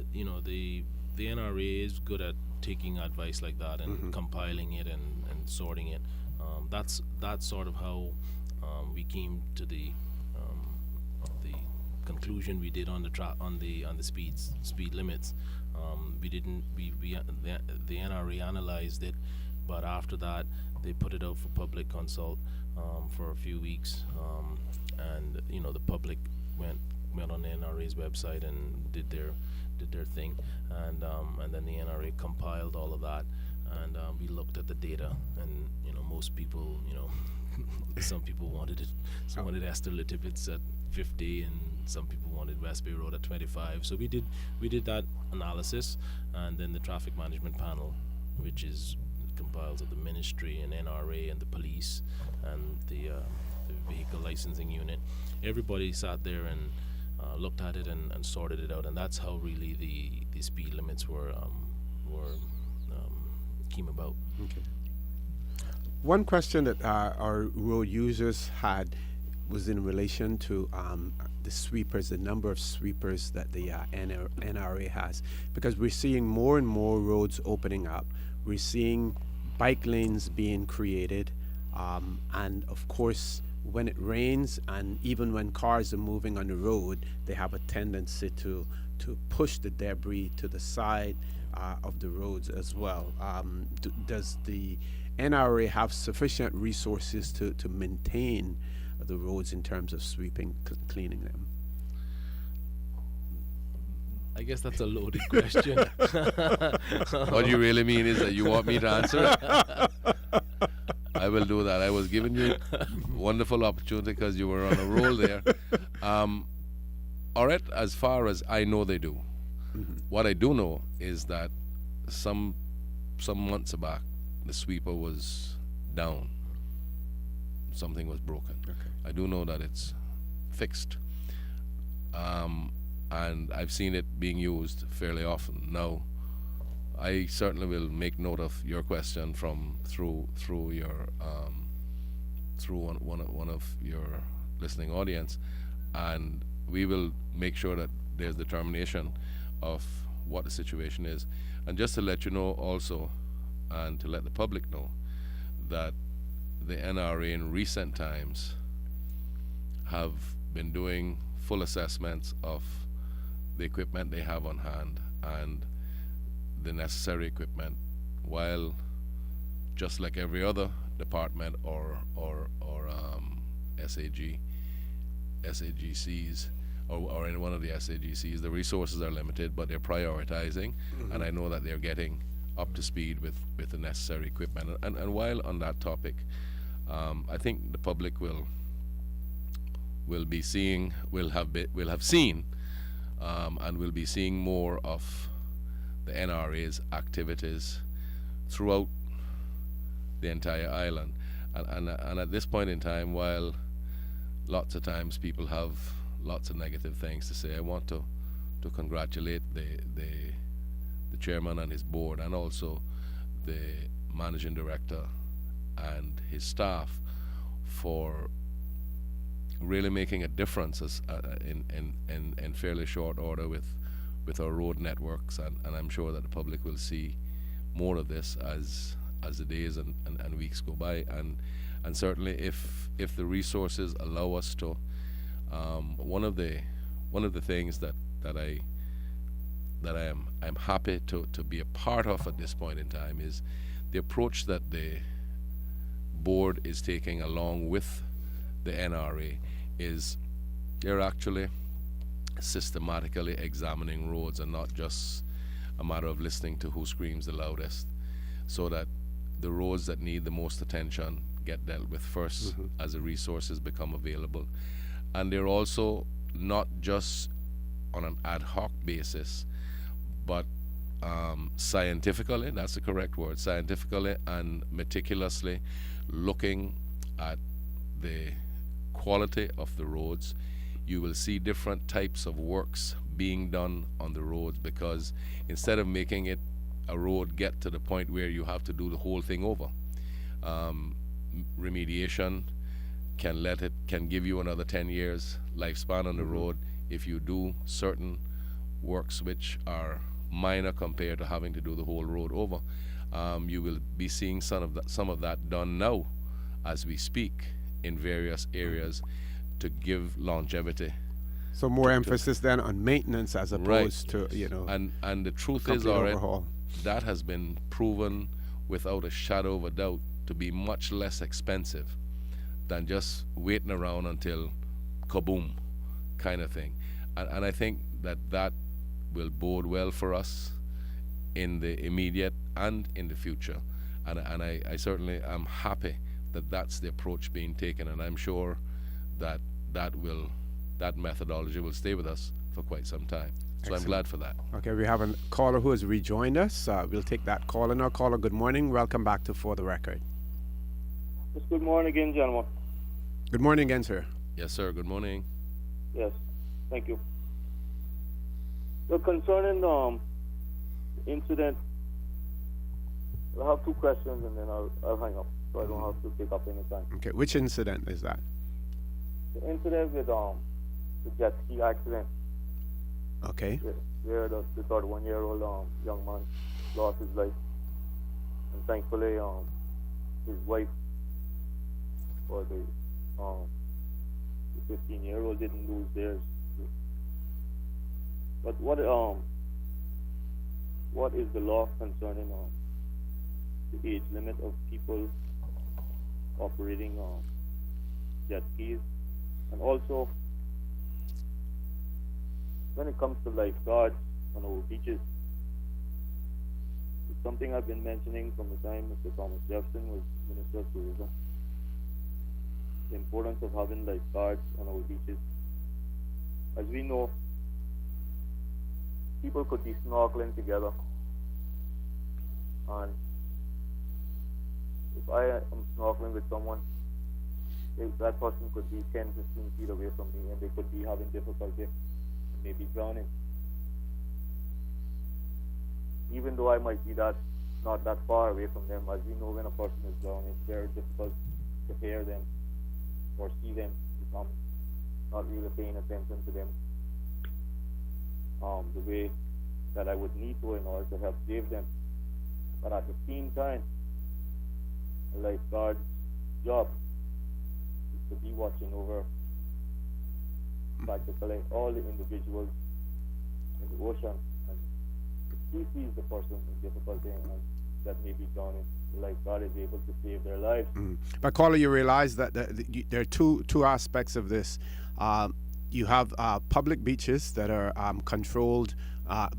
the NRA is good at taking advice like that and compiling it and sorting it. That's sort of how we came to the conclusion we did on the speed limits. The NRA analyzed it, but after that they put it out for public consult for a few weeks, and the public went on the NRA's website and did their thing, and then the NRA compiled all of that, and we looked at the data, and most people, some people wanted Esther Litivitz at 50, and some people wanted West Bay Road at 25. So we did that analysis, and then the traffic management panel, which is compiles of the ministry and NRA and the police and the vehicle licensing unit. Everybody sat there and looked at it and sorted it out, and that's how really the speed limits were came about. Okay. One question that our road users had was in relation to the sweepers, the number of sweepers that the NRA has, because we're seeing more and more roads opening up. We're seeing bike lanes being created, and of course, when it rains and even when cars are moving on the road, they have a tendency to push the debris to the side of the roads as well. Does the NRA have sufficient resources to maintain the roads in terms of sweeping, cleaning them? I guess that's a loaded question. What you really mean is that you want me to answer it? I will do that. I was giving you wonderful opportunity because you were on a roll there. All right, as far as I know, they do. Mm-hmm. What I do know is that some months back, the sweeper was down. Something was broken. Okay. I do know that it's fixed. And I've seen it being used fairly often. Now, I certainly will make note of your question through your through one of your listening audience, and we will make sure that there's determination of what the situation is. And just to let you know also, and to let the public know, that the NRA in recent times have been doing full assessments of the equipment they have on hand and the necessary equipment, while just like every other department or SAGCs or any one of the SAGCs, the resources are limited, but they're prioritizing, mm-hmm. and I know that they're getting up to speed with the necessary equipment. And while on that topic, I think the public will have seen and will be seeing more of the NRA's activities throughout the entire island. And at this point in time, while lots of times people have lots of negative things to say, I want to congratulate the chairman and his board, and also the managing director and his staff for really making a difference in fairly short order with our road networks, and I'm sure that the public will see more of this as the days and weeks go by, and certainly if the resources allow us to. One of the things that I'm happy to be a part of at this point in time is the approach that the board is taking along with the NRA. Is they're actually systematically examining roads, and not just a matter of listening to who screams the loudest, so that the roads that need the most attention get dealt with first, mm-hmm. as the resources become available. And they're also not just on an ad hoc basis, but scientifically, that's the correct word, scientifically and meticulously looking at the quality of the roads. You will see different types of works being done on the roads, because instead of making it a road get to the point where you have to do the whole thing over, remediation can give you another 10 years lifespan on the mm-hmm. road if you do certain works which are minor compared to having to do the whole road over. You will be seeing some of that done now as we speak in various areas to give longevity. So more emphasis then on maintenance as opposed right. to, and the truth is, overhaul. That has been proven without a shadow of a doubt to be much less expensive than just waiting around until kaboom kind of thing. And I think that will bode well for us in the immediate and in the future. And I certainly am happy that that's the approach being taken, and I'm sure that that methodology will stay with us for quite some time. So I'm glad for that. Okay, we have a caller who has rejoined us. We'll take that caller now. Caller, good morning. Welcome back to For the Record. Yes, good morning again, gentlemen. Good morning again, sir. Yes, sir. Good morning. Yes, thank you. So concerning the incident, I have two questions and then I'll hang up so I don't have to take up any time. Okay, which incident is that? The incident with the jet ski accident, Okay. where the 31-year-old young man lost his life, and thankfully his wife or the 15-year-old didn't lose theirs. But what is the law concerning the age limit of people operating jet skis, and also when it comes to lifeguards on our beaches? It's something I've been mentioning from the time Mr. Thomas Jefferson was Minister of Tourism. The importance of having lifeguards on our beaches. As we know, people could be snorkeling together, and if I am snorkeling with someone, that person could be 10, 15 feet away from me, and they could be having difficulty, maybe drowning. Even though I might be not that far away from them, as we know, when a person is drowning, it's very difficult to hear them or see them, because not really paying attention to them the way that I would need to in order to help save them. But at the same time, a lifeguard's job is to be watching over practically all the individuals in the ocean, and if he sees the person in difficulty and that may be drowning, the lifeguard is able to save their lives. But caller, you realize that there are two aspects of this. You have public beaches that are controlled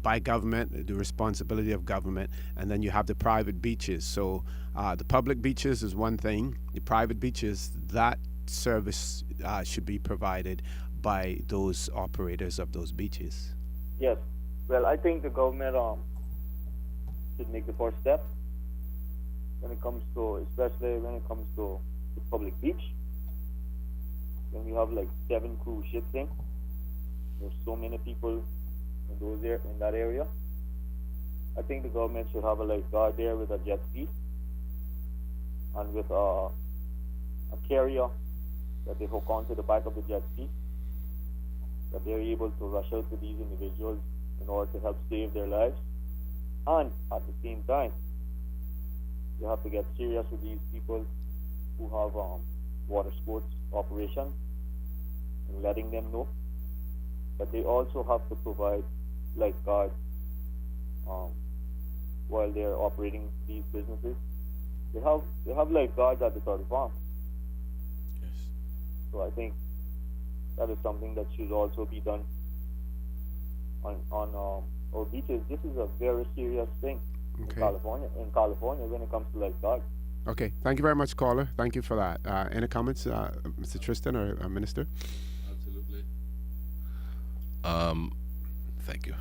by government, the responsibility of government, and then you have the private beaches. So the public beaches is one thing. The private beaches, that service should be provided by those operators of those beaches. Yes. Well, I think the government should make the first step when it comes to, especially when it comes to the public beach. When we have like 7 cruise ships in, there's so many people in that area. I think the government should have a lifeguard there with a jet ski and with a carrier that they hook onto the back of the jet ski, that they're able to rush out to these individuals in order to help save their lives. And at the same time, you have to get serious with these people who have water sports operation, and letting them know that they also have to provide lifeguards while they're operating these businesses. They have lifeguards at the turtle farm. Yes. So I think that is something that should also be done on our beaches. This is a very serious thing in California when it comes to lifeguards. Okay, thank you very much, caller. Thank you for that. Any comments, Mr. Tristan or Minister? Absolutely. Thank you.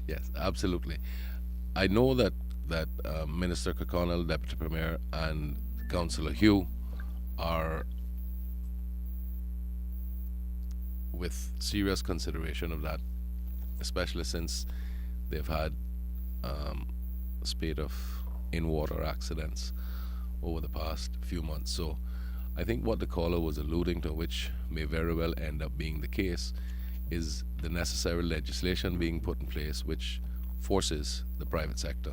Yes, absolutely. I know that Minister Kirkconnell, Deputy Premier, and Councillor Hugh are with serious consideration of that, especially since they've had a spate of in-water accidents over the past few months. So I think what the caller was alluding to, which may very well end up being the case, is the necessary legislation being put in place which forces the private sector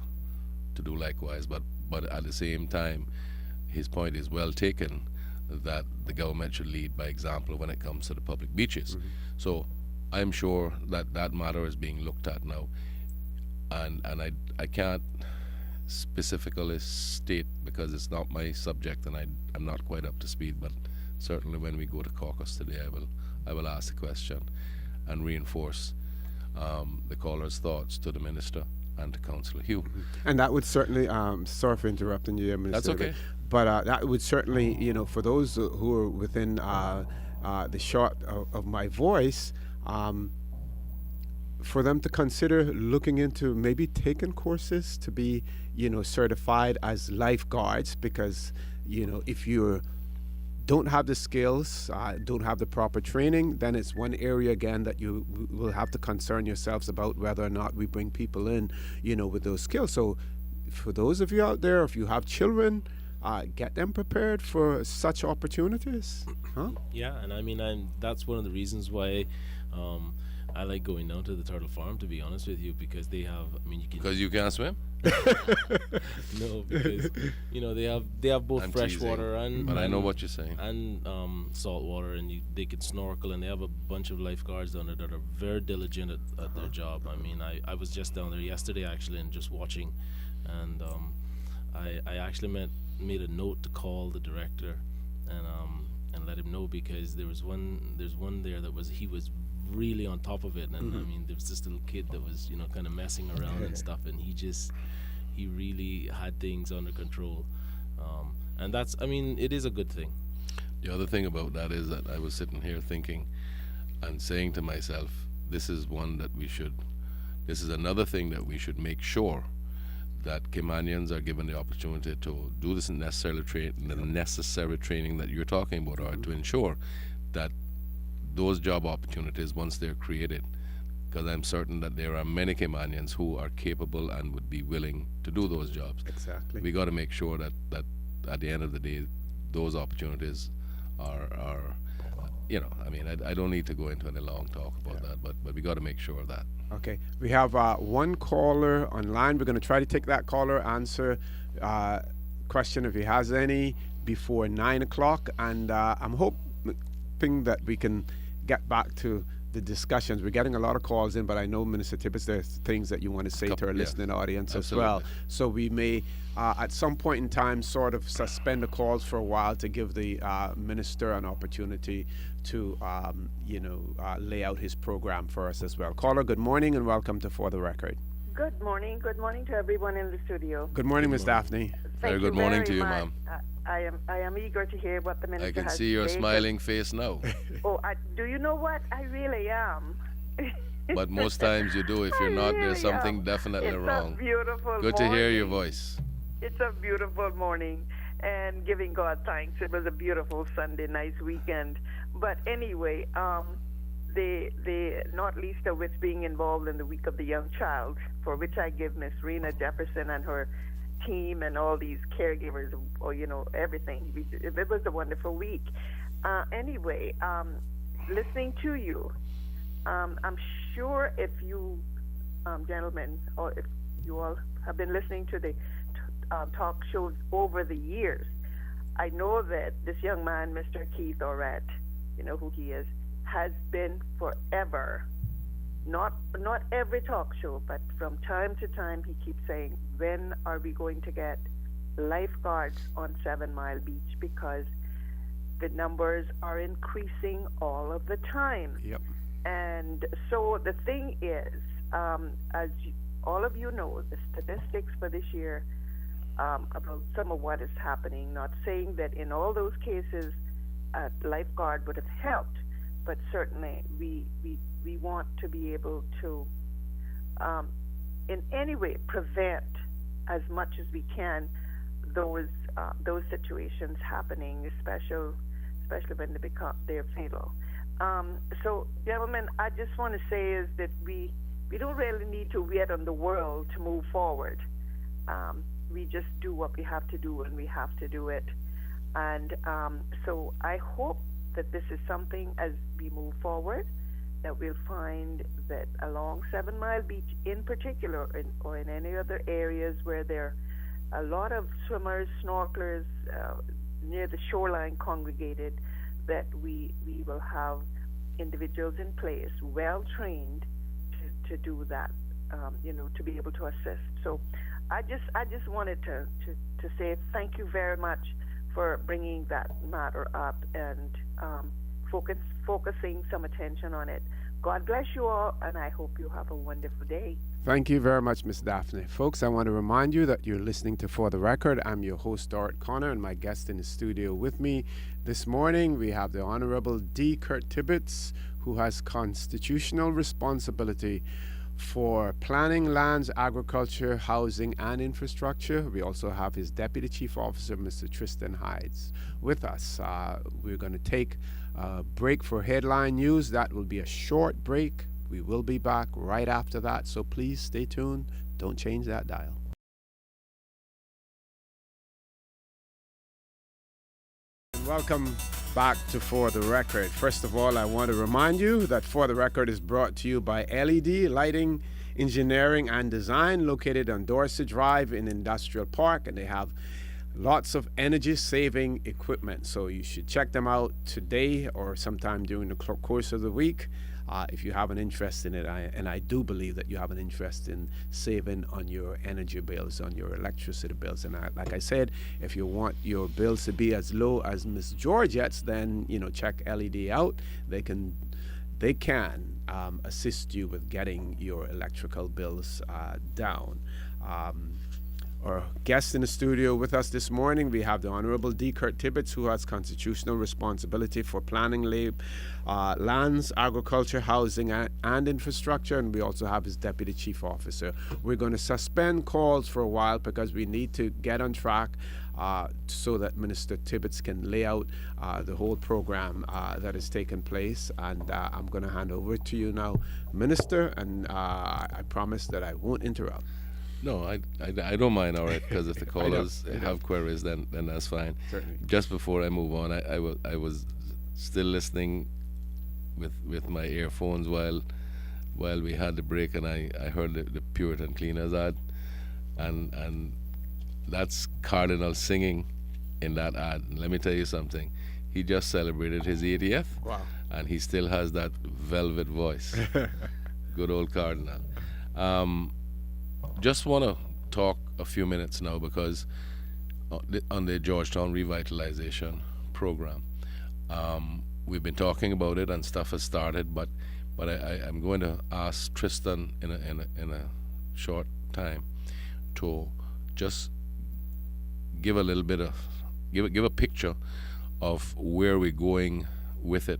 to do likewise. But at the same time, his point is well taken, that the government should lead by example when it comes to the public beaches. So I'm sure that matter is being looked at now, and I can't specifically state because it's not my subject and I'm not quite up to speed, but certainly when we go to caucus today I will ask the question and reinforce the caller's thoughts to the minister and to Councillor Hugh. And that would certainly, sorry for interrupting you, Minister. That's okay. But that would certainly, for those who are within the short of my voice, for them to consider looking into maybe taking courses to be, certified as lifeguards, because, if you don't have the skills, don't have the proper training, then it's one area again that you will have to concern yourselves about whether or not we bring people in, with those skills. So for those of you out there, if you have children, get them prepared for such opportunities. Huh? Yeah, and I mean, that's one of the reasons why I like going down to the turtle farm, to be honest with you, because they have. I mean, you can. Because you can't swim? No, because they have both I'm fresh teasing, water but I know what you're saying. and salt water, and they can snorkel, and they have a bunch of lifeguards down there that are very diligent at their job. I mean, I was just down there yesterday actually, and just watching, and I actually made a note to call the director and let him know, because there's one there that he was really on top of it, and I mean, there was this little kid that was kind of messing around and stuff, and he really had things under control, and that's, I mean, it is a good thing. The other thing about that is that I was sitting here thinking and saying to myself, this is another thing that we should make sure that Caymanians are given the opportunity to do this necessary training that you're talking about, or to ensure that those job opportunities, once they're created, because I'm certain that there are many Caymanians who are capable and would be willing to do those jobs. Exactly. We got to make sure that at the end of the day, those opportunities are I mean, I don't need to go into any long talk about that, but we got to make sure of that. Okay, we have one caller online. We're going to try to take that caller, answer question if he has any before 9 o'clock, and I'm hoping that we can get back to the discussions. We're getting a lot of calls in, but I know, Minister Tibbetts, there's things that you want to say to our listening audience absolutely. as well. So we may, at some point in time, sort of suspend the calls for a while to give the minister an opportunity to, lay out his program for us as well. Caller, good morning and welcome to For the Record. Good morning. Good morning to everyone in the studio. Good morning, Miss Daphne. Very good morning to you, ma'am. I am eager to hear what the minister I can has see your to say. smiling face now. Oh, do you know what? I really am. But most times you do. If you're not, there's something definitely it's wrong. A beautiful Good morning. to hear your voice. It's a beautiful morning, and giving God thanks. It was a beautiful Sunday, nice weekend. But anyway, the not least of which being involved in the Week of the Young Child, for which I give Miss Rena Jefferson and her team and all these caregivers, or everything. It was a wonderful week. Anyway, listening to you, I'm sure if you gentlemen, or if you all have been listening to the talk shows over the years, I know that this young man, Mr. Keith Orat, you know who he is, has been forever. Not every talk show, but from time to time he keeps saying, when are we going to get lifeguards on 7 Mile Beach? Because the numbers are increasing all of the time. Yep. And so the thing is, as all of you know, the statistics for this year about some of what is happening, not saying that in all those cases a lifeguard would have helped, but certainly we want to be able to in any way prevent as much as we can those situations happening, especially when they're fatal. So, gentlemen, I just want to say is that we don't really need to wait on the world to move forward. We just do what we have to do when we have to do it. And so I hope that this is something, as we move forward, that we'll find that along 7 Mile Beach in particular, or in any other areas where there are a lot of swimmers, snorkelers near the shoreline congregated, that we will have individuals in place, well trained to do that, to be able to assist. So I just wanted to say thank you very much for bringing that matter up and focusing some attention on it. God bless you all, and I hope you have a wonderful day. Thank you very much, Miss Daphne. Folks, I want to remind you that you're listening to For the Record. I'm your host, Dorit Connor, and my guest in the studio with me this morning, we have the Honorable D. Kurt Tibbetts, who has constitutional responsibility for planning lands, agriculture, housing, and infrastructure. We also have his Deputy Chief Officer, Mr. Tristan Hides, with us. We're going to take a break for headline news. That will be a short break. We will be back right after that, so please stay tuned. Don't change that dial. Welcome back to For the Record. First of all, I want to remind you that For the Record is brought to you by LED Lighting, Engineering and Design, located on Dorset Drive in Industrial Park, and they have lots of energy-saving equipment. So you should check them out today or sometime during the course of the week. If you have an interest in it, and I do believe that you have an interest in saving on your energy bills, on your electricity bills. And like I said, if you want your bills to be as low as Miss Georgette's, then check LED out. They can assist you with getting your electrical bills down. Our guest in the studio with us this morning, we have the Honorable D. Kurt Tibbetts, who has constitutional responsibility for planning lands, agriculture, housing, and infrastructure, and we also have his Deputy Chief Officer. We're going to suspend calls for a while because we need to get on track so that Minister Tibbetts can lay out the whole program that is taking place. And I'm going to hand over to you now, Minister, and I promise that I won't interrupt. No, I don't mind, all right, because if the callers have queries, then that's fine. Certainly. Just before I move on, I was still listening with my earphones while we had the break, and I heard the Puritan Cleaners ad, and that's Cardinal singing in that ad. And let me tell you something, he just celebrated his 80th. Wow. And he still has that velvet voice. Good old Cardinal. Just want to talk a few minutes now because on the Georgetown Revitalization Program, we've been talking about it and stuff has started, but I'm going to ask Tristan in a short time to just give a little bit of give a picture of where we're going with it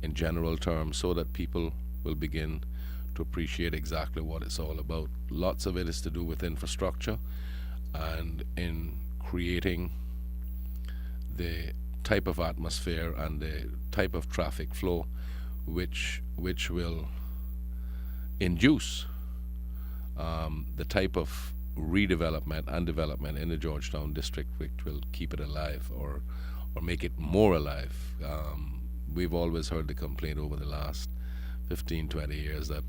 in general terms, so that people will begin to appreciate exactly what it's all about. Lots of it is to do with infrastructure and in creating the type of atmosphere and the type of traffic flow which will induce the type of redevelopment and development in the Georgetown district which will keep it alive or make it more alive. We've always heard the complaint over the last 15, 20 years that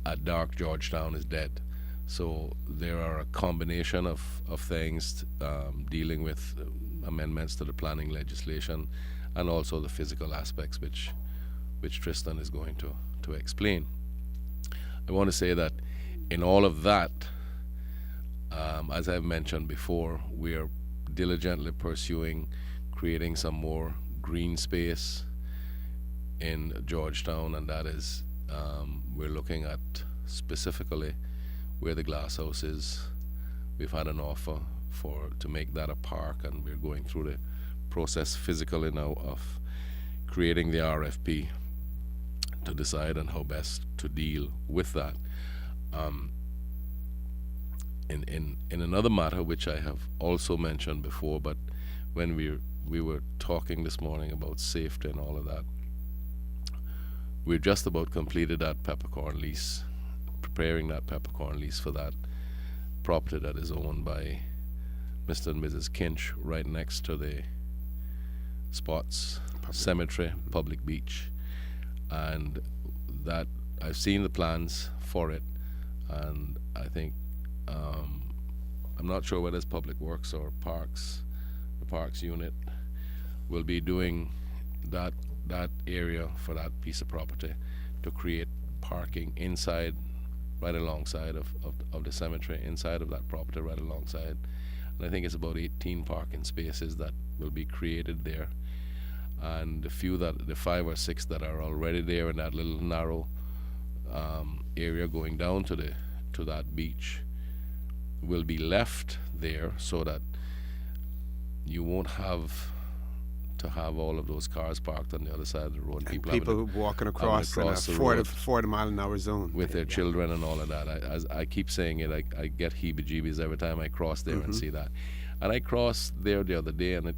a dark Georgetown is dead. So there are a combination of things dealing with amendments to the planning legislation and also the physical aspects which Tristan is going to explain. I want to say that in all of that, as I've mentioned before, we are diligently pursuing creating some more green space in Georgetown, and that is we're looking at specifically where the glass house is. We've had an offer to make that a park, and we're going through the process physically now of creating the RFP to decide on how best to deal with that. In another matter which I have also mentioned before, but when we were talking this morning about safety and all of that, we're just about completed that peppercorn lease, preparing that peppercorn lease for that property that is owned by Mr. and Mrs. Kinch right next to the Spots Cemetery, public beach. And that I've seen the plans for it, and I think I'm not sure whether it's Public Works or Parks, the Parks unit will be doing that area for that piece of property to create parking inside, right alongside of the cemetery, inside of that property, right alongside. And I think it's about 18 parking spaces that will be created there. and the 5 or 6 that are already there in that little narrow area going down to that beach will be left there, so that you won't have to have all of those cars parked on the other side of the road. And people walking across in a the 40 mile an hour zone with their children and all of that. As I keep saying it, I get heebie-jeebies every time I cross there and see that. And I crossed there the other day, and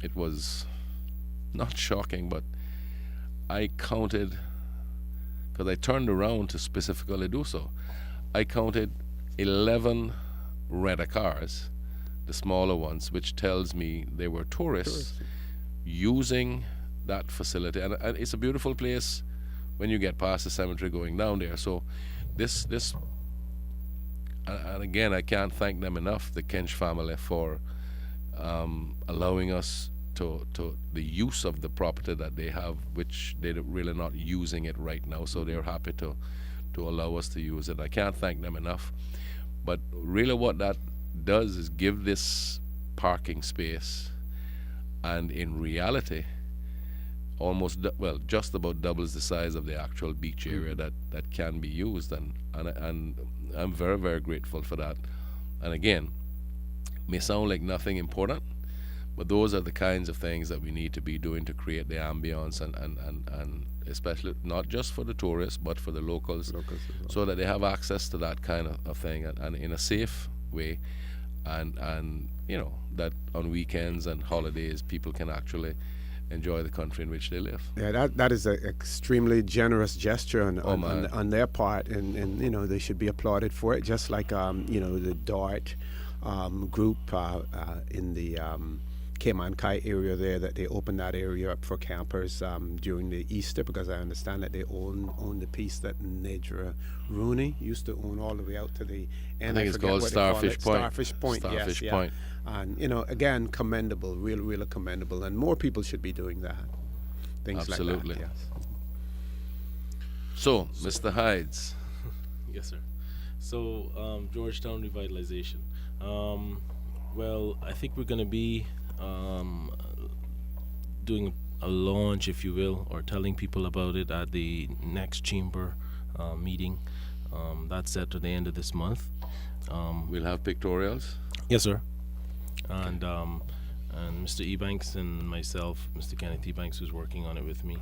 it was not shocking, but I counted, because I turned around to specifically do so. I counted 11 rent cars, the smaller ones, which tells me they were tourists using that facility. And it's a beautiful place when you get past the cemetery going down there. So this and again, I can't thank them enough, the Kench family, for allowing us to the use of the property that they have, which they're really not using it right now. So they're happy to allow us to use it. I can't thank them enough. But really what that does is give this parking space, and in reality almost just about doubles the size of the actual beach area that can be used, and I'm very, very grateful for that. And again, may sound like nothing important, but those are the kinds of things that we need to be doing to create the ambience, and especially not just for the tourists but for the locals, so that they have access to that kind of thing, and in a safe way, and that on weekends and holidays people can actually enjoy the country in which they live. Yeah, that is an extremely generous gesture on their part, and they should be applauded for it. Just like the DART group in the Cayman area there, that they opened that area up for campers during the Easter, because I understand that they own the piece that Nedra Rooney used to own all the way out to the end. I think it's called Starfish Point. Starfish Point, Starfish yes, Point. Yeah. And again, commendable, really commendable, and more people should be doing that. Things Absolutely. like that. Yes. So, Mr. Hides. Yes, sir. So, Georgetown revitalization. Well, I think we're going to be doing a launch, if you will, or telling people about it at the next chamber meeting. That's set at the end of this month. We'll have pictorials. Yes, sir. And Mr. Ebanks and myself, Mr. Kenneth Ebanks, who's working on it with me,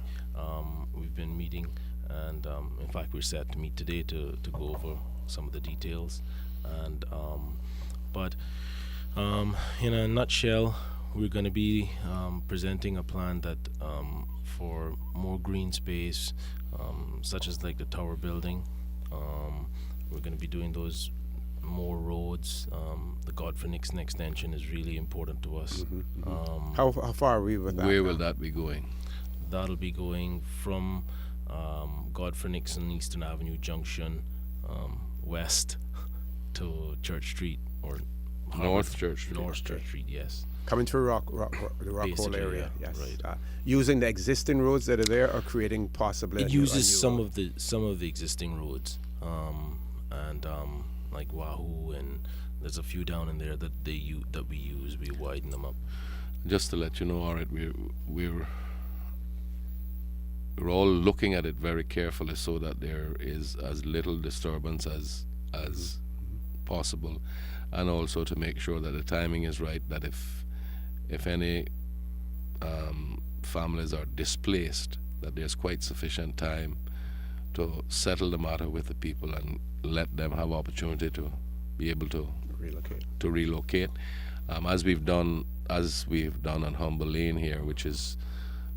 we've been meeting, and in fact we're set to meet today to go over some of the details. And but in a nutshell, we're going to be presenting a plan that for more green space, such as like the tower building. We're going to be doing those more roads. The Godfrey Nixon extension is really important to us. How far are we with that? Where will that be going? That'll be going from Godfrey Nixon Eastern Avenue Junction west to Church Street, or North Church Street. North Church Street, yes. Coming through the Rockall Basically, area, yeah, yes. right. Using the existing roads that are there, or creating possibly It a new uses some road? of the existing roads, and like Wahoo, and there's a few down in there that we use. We widen them up. Just to let you know, all right, we're all looking at it very carefully, so that there is as little disturbance as possible, and also to make sure that the timing is right, that if any families are displaced, that there's quite sufficient time to settle the matter with the people and let them have opportunity to be able to relocate, as we've done on Humble Lane here,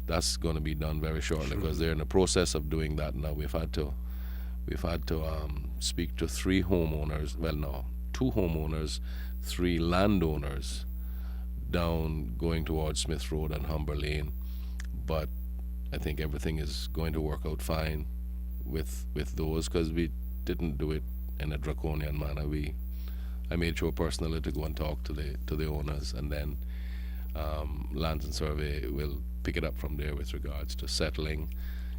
that's going to be done very shortly, because they're in the process of doing that now. We've had to speak to 3 homeowners, well, no, 2 homeowners, 3 landowners down going towards Smith Road and Humber Lane, but I think everything is going to work out fine with those, because we didn't do it in a draconian manner. I made sure personally to go and talk to the owners, and then Lands and Survey will pick it up from there with regards to settling,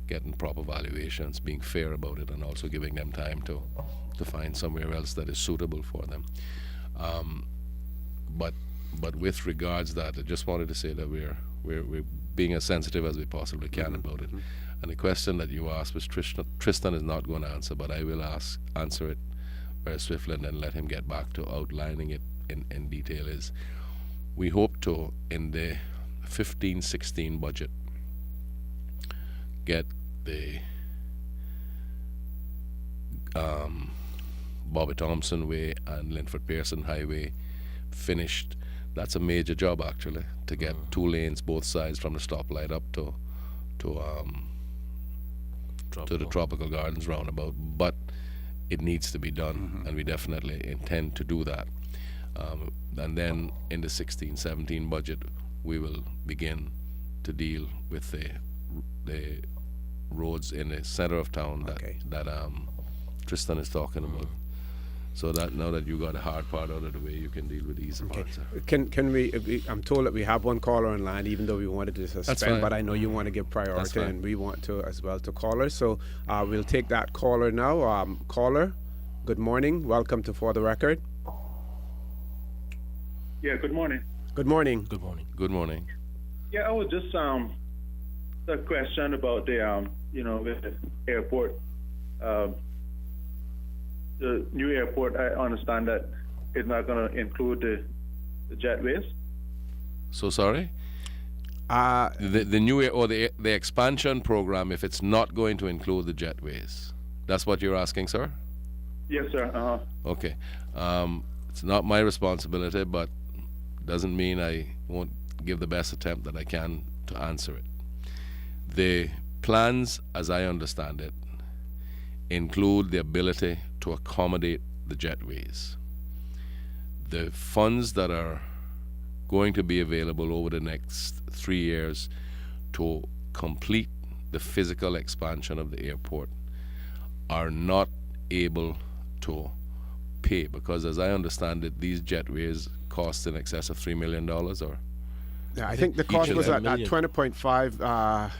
getting proper valuations, being fair about it, and also giving them time to find somewhere else that is suitable for them. But with regards to that, I just wanted to say that we're being as sensitive as we possibly can about it. And the question that you asked, which Tristan is not going to answer, but I will answer it very swiftly and then let him get back to outlining it in detail, is we hope to, in the 15-16 budget, get the Bobby Thompson Way and Linford Pearson Highway finished. That's a major job, actually, to get 2 lanes both sides from the stoplight up to the Tropical Gardens roundabout. But it needs to be done, and we definitely intend to do that. And then in the 16-17 budget, we will begin to deal with the roads in the center of town that Tristan is talking about. So that now that you got the hard part out of the way, you can deal with the easy part. Sir. Can we? I'm told that we have one caller on line, even though we wanted to suspend. But I know you want to give priority, and we want to as well to callers. So we'll take that caller now. Caller, good morning. Welcome to For the Record. Yeah. Good morning. Good morning. Good morning. Good morning. Yeah, I was just a question about the with the airport. The new airport, I understand that it's not going to include the jetways. So sorry? The new or the expansion program, if it's not going to include the jetways. That's what you're asking, sir? Yes, sir. Okay. It's not my responsibility, but doesn't mean I won't give the best attempt that I can to answer it. The plans, as I understand it, include the ability to accommodate the jetways. The funds that are going to be available over the next 3 years to complete the physical expansion of the airport are not able to pay, because as I understand it, these jetways cost in excess of $3 million, or yeah, I think the cost was at $20.5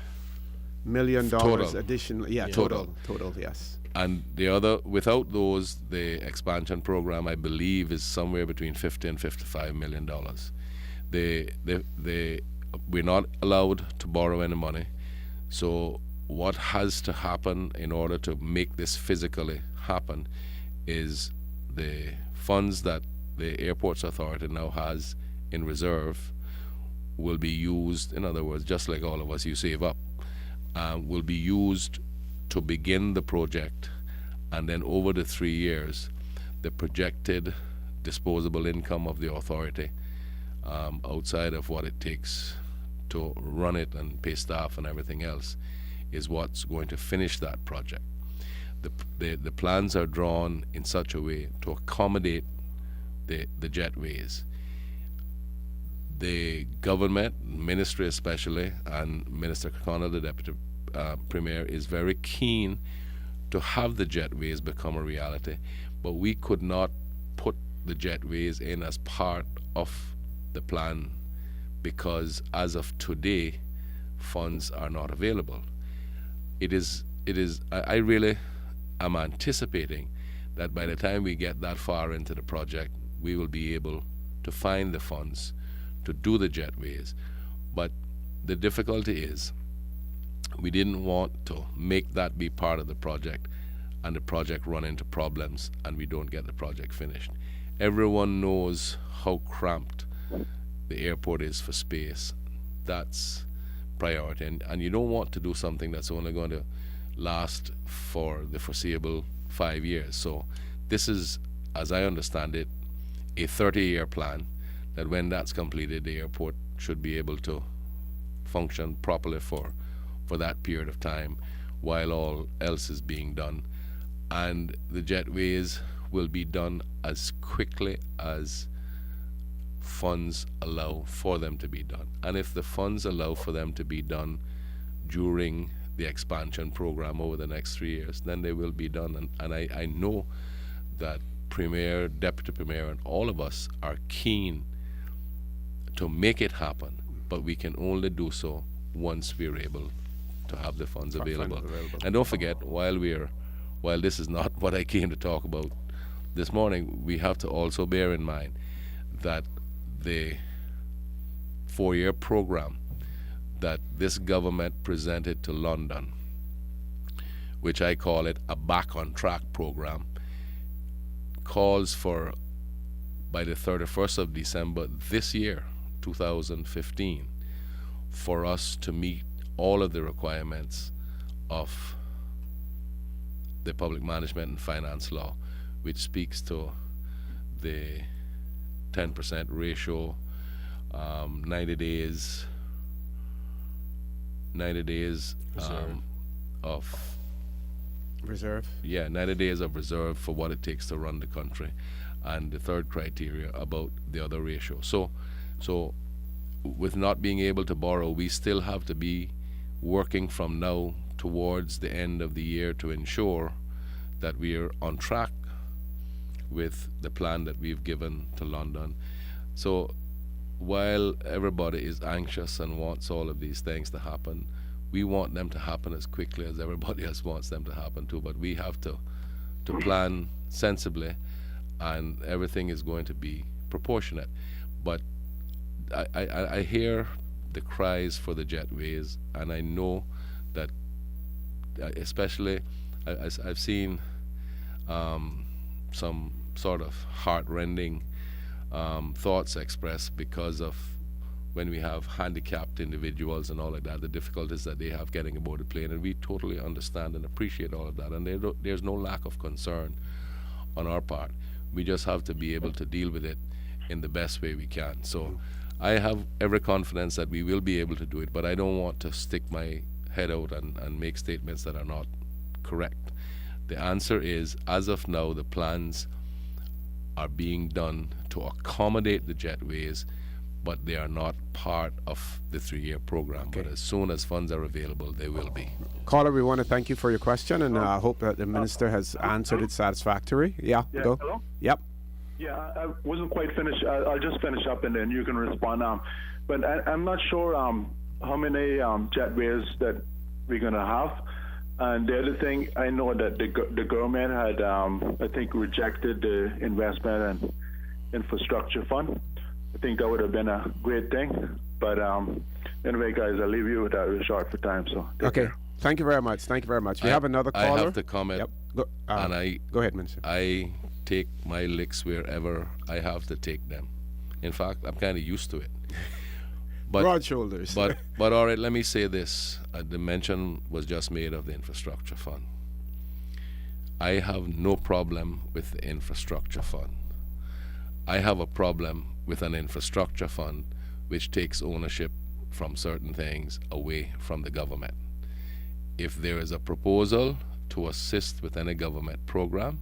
million total. Additionally. Yeah, total, yes. And the other, without those, the expansion program, I believe, is somewhere between $50 and $55 million. We're not allowed to borrow any money. So what has to happen in order to make this physically happen is the funds that the Airports Authority now has in reserve will be used, in other words, just like all of us, you save up, will be used to begin the project, and then over the 3 years, the projected disposable income of the authority, outside of what it takes to run it and pay staff and everything else, is what's going to finish that project. The plans are drawn in such a way to accommodate the jetways. The government, ministry especially, and Minister Kakana, the Deputy Premier, is very keen to have the jetways become a reality, but we could not put the jetways in as part of the plan because as of today funds are not available. I really am anticipating that by the time we get that far into the project, we will be able to find the funds to do the jetways. But the difficulty is we didn't want to make that be part of the project and the project run into problems and we don't get the project finished. Everyone knows how cramped the airport is for space. That's priority. And you don't want to do something that's only going to last for the foreseeable 5 years. So this is, as I understand it, a 30-year plan that when that's completed, the airport should be able to function properly for that period of time while all else is being done. And the jetways will be done as quickly as funds allow for them to be done. And if the funds allow for them to be done during the expansion program over the next 3 years, then they will be done. And I know that Premier, Deputy Premier, and all of us are keen to make it happen, but we can only do so once we're able to have the funds available. And don't forget, while this is not what I came to talk about this morning, we have to also bear in mind that the 4-year program that this government presented to London, which I call it a back on track program, calls for, by the 31st of December this year, 2015, for us to meet all of the requirements of the Public Management and Finance Law, which speaks to the 10% ratio, 90 days of Reserve. 90 days of reserve for what it takes to run the country, and the third criteria about the other ratio. So with not being able to borrow, we still have to be working from now towards the end of the year to ensure that we are on track with the plan that we've given to London. So while everybody is anxious and wants all of these things to happen, we want them to happen as quickly as everybody else wants them to happen too. But we have to plan sensibly, and everything is going to be proportionate. But I hear the cries for the jetways, and I know that especially I've seen some sort of heart-rending thoughts expressed because of when we have handicapped individuals and all like that, the difficulties that they have getting aboard the plane, and we totally understand and appreciate all of that, and there's no lack of concern on our part. We just have to be able to deal with it in the best way we can. So I have every confidence that we will be able to do it, but I don't want to stick my head out and make statements that are not correct. The answer is, as of now, the plans are being done to accommodate the jetways, but they are not part of the 3-year program. Okay. But as soon as funds are available, they will be. Caller, we want to thank you for your question, and I hope that the minister has answered it satisfactorily. Yeah, go. Hello? Yep. Yeah, I wasn't quite finished. I'll just finish up and then you can respond. But I'm not sure how many jetways that we're going to have. And the other thing, I know that the government had, I think, rejected the investment and infrastructure fund. I think that would have been a great thing. But anyway, guys, I'll leave you with that. We're short for time. So okay. Thank you very much. Thank you very much. We have another caller. I have to comment. Yep. Go ahead, Minister. I take my licks wherever I have to take them. In fact, I'm kind of used to it. But, broad shoulders. but all right, let me say this. The mention was just made of the infrastructure fund. I have no problem with the infrastructure fund. I have a problem with an infrastructure fund which takes ownership from certain things away from the government. If there is a proposal to assist with any government program,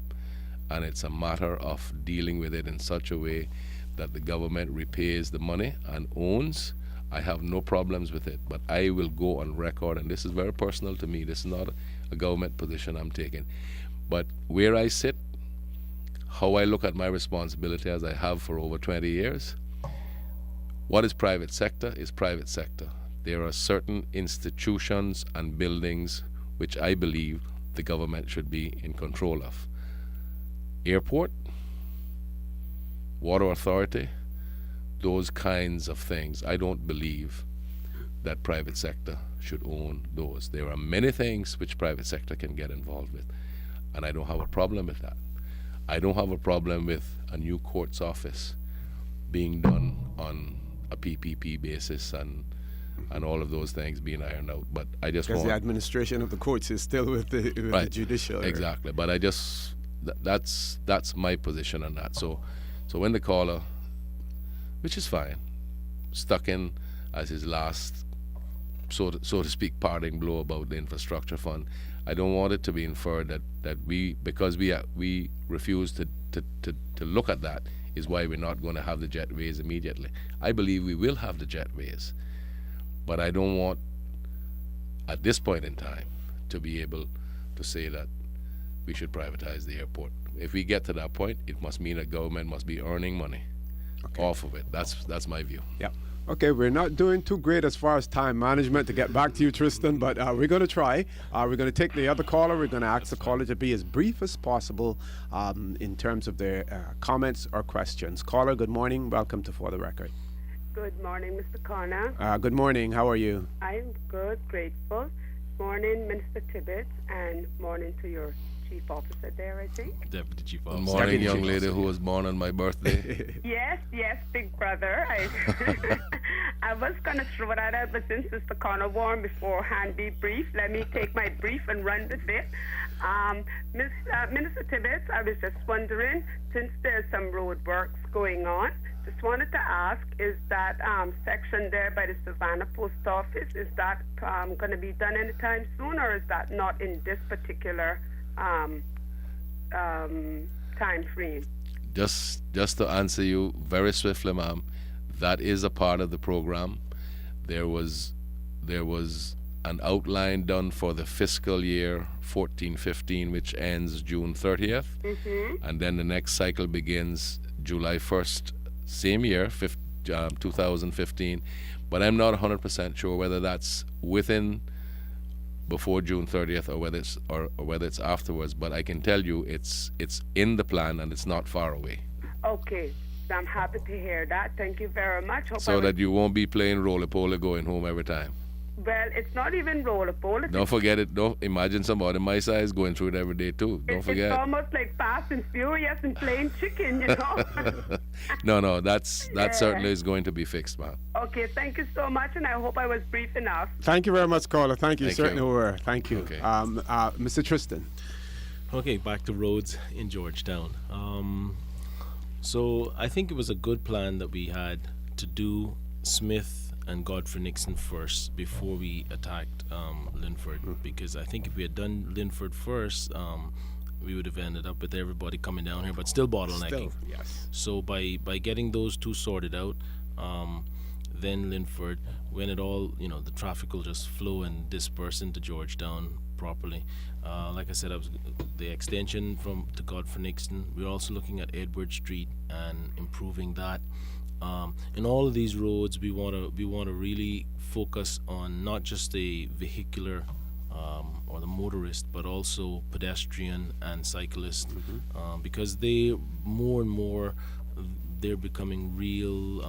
and it's a matter of dealing with it in such a way that the government repays the money and owns, I have no problems with it. But I will go on record, and this is very personal to me, this is not a government position I'm taking, but where I sit, how I look at my responsibility as I have for over 20 years, what is private sector is private sector. There are certain institutions and buildings which I believe the government should be in control of. Airport, water authority, those kinds of things. I don't believe that private sector should own those. There are many things which private sector can get involved with, and I don't have a problem with that. I don't have a problem with a new court's office being done on a PPP basis and all of those things being ironed out. But I just want... Because the administration of the courts is still with the judicial. Exactly. But I just... That's my position on that. So when the caller, which is fine, stuck in as his last, so to speak, parting blow about the infrastructure fund, I don't want it to be inferred that we, because we refuse to look at that, is why we're not going to have the jetways immediately. I believe we will have the jetways, but I don't want, at this point in time, to be able to say that we should privatize the airport. If we get to that point, it must mean that government must be earning money off of it. That's my view. Yeah. Okay, we're not doing too great as far as time management to get back to you, Tristan, but we're going to try. We're going to take the other caller. We're going to ask the caller to be as brief as possible in terms of their comments or questions. Caller, good morning. Welcome to For the Record. Good morning, Mr. Connor. Good morning. How are you? I'm good, grateful. Morning, Minister Tibbetts, and morning to your chief officer there, I think. Deputy Chief Good Officer. morning, Deputy young Chief lady Officer, who was born on my birthday. Yes, big brother. I was going to throw that out, but since Mr. Connor warned beforehand, be brief. Let me take my brief and run with it. Minister Tibbetts, I was just wondering, since there's some road works going on, just wanted to ask, is that section there by the Savannah Post Office, is that going to be done anytime soon, or is that not in this particular time frame? Just to answer you very swiftly, ma'am, that is a part of the program. There was an outline done for the fiscal year 14-15, which ends June 30th, and then the next cycle begins July 1st, same year, 2015. But I'm not 100% sure whether that's within before June 30th or whether it's afterwards. But I can tell you it's in the plan and it's not far away. Okay, I'm happy to hear that. Thank you very much. So that you won't be playing roller-polar going home every time. Well, it's not even roller polo. Don't forget it. Don't imagine somebody my size going through it every day too. Don't forget. It's almost like Fast and Furious and playing chicken, you know. No, that certainly is going to be fixed, ma'am. Okay, thank you so much, and I hope I was brief enough. Thank you very much, caller. Thank you. Thank Certainly you. were. Thank you. Okay. Mr. Tristan. Okay, back to roads in Georgetown. So I think it was a good plan that we had to do Smith and Godfrey Nixon first before we attacked Linford, because I think if we had done Linford first, we would have ended up with everybody coming down here, but still bottlenecking. Yes. So by getting those two sorted out, then Linford, when it all, the traffic will just flow and disperse into Georgetown properly. Like I said, the extension to Godfrey Nixon. We're also looking at Edward Street and improving that. In all of these roads, we want to really focus on not just the vehicular or the motorist, but also pedestrian and cyclist, because they more and more they're becoming real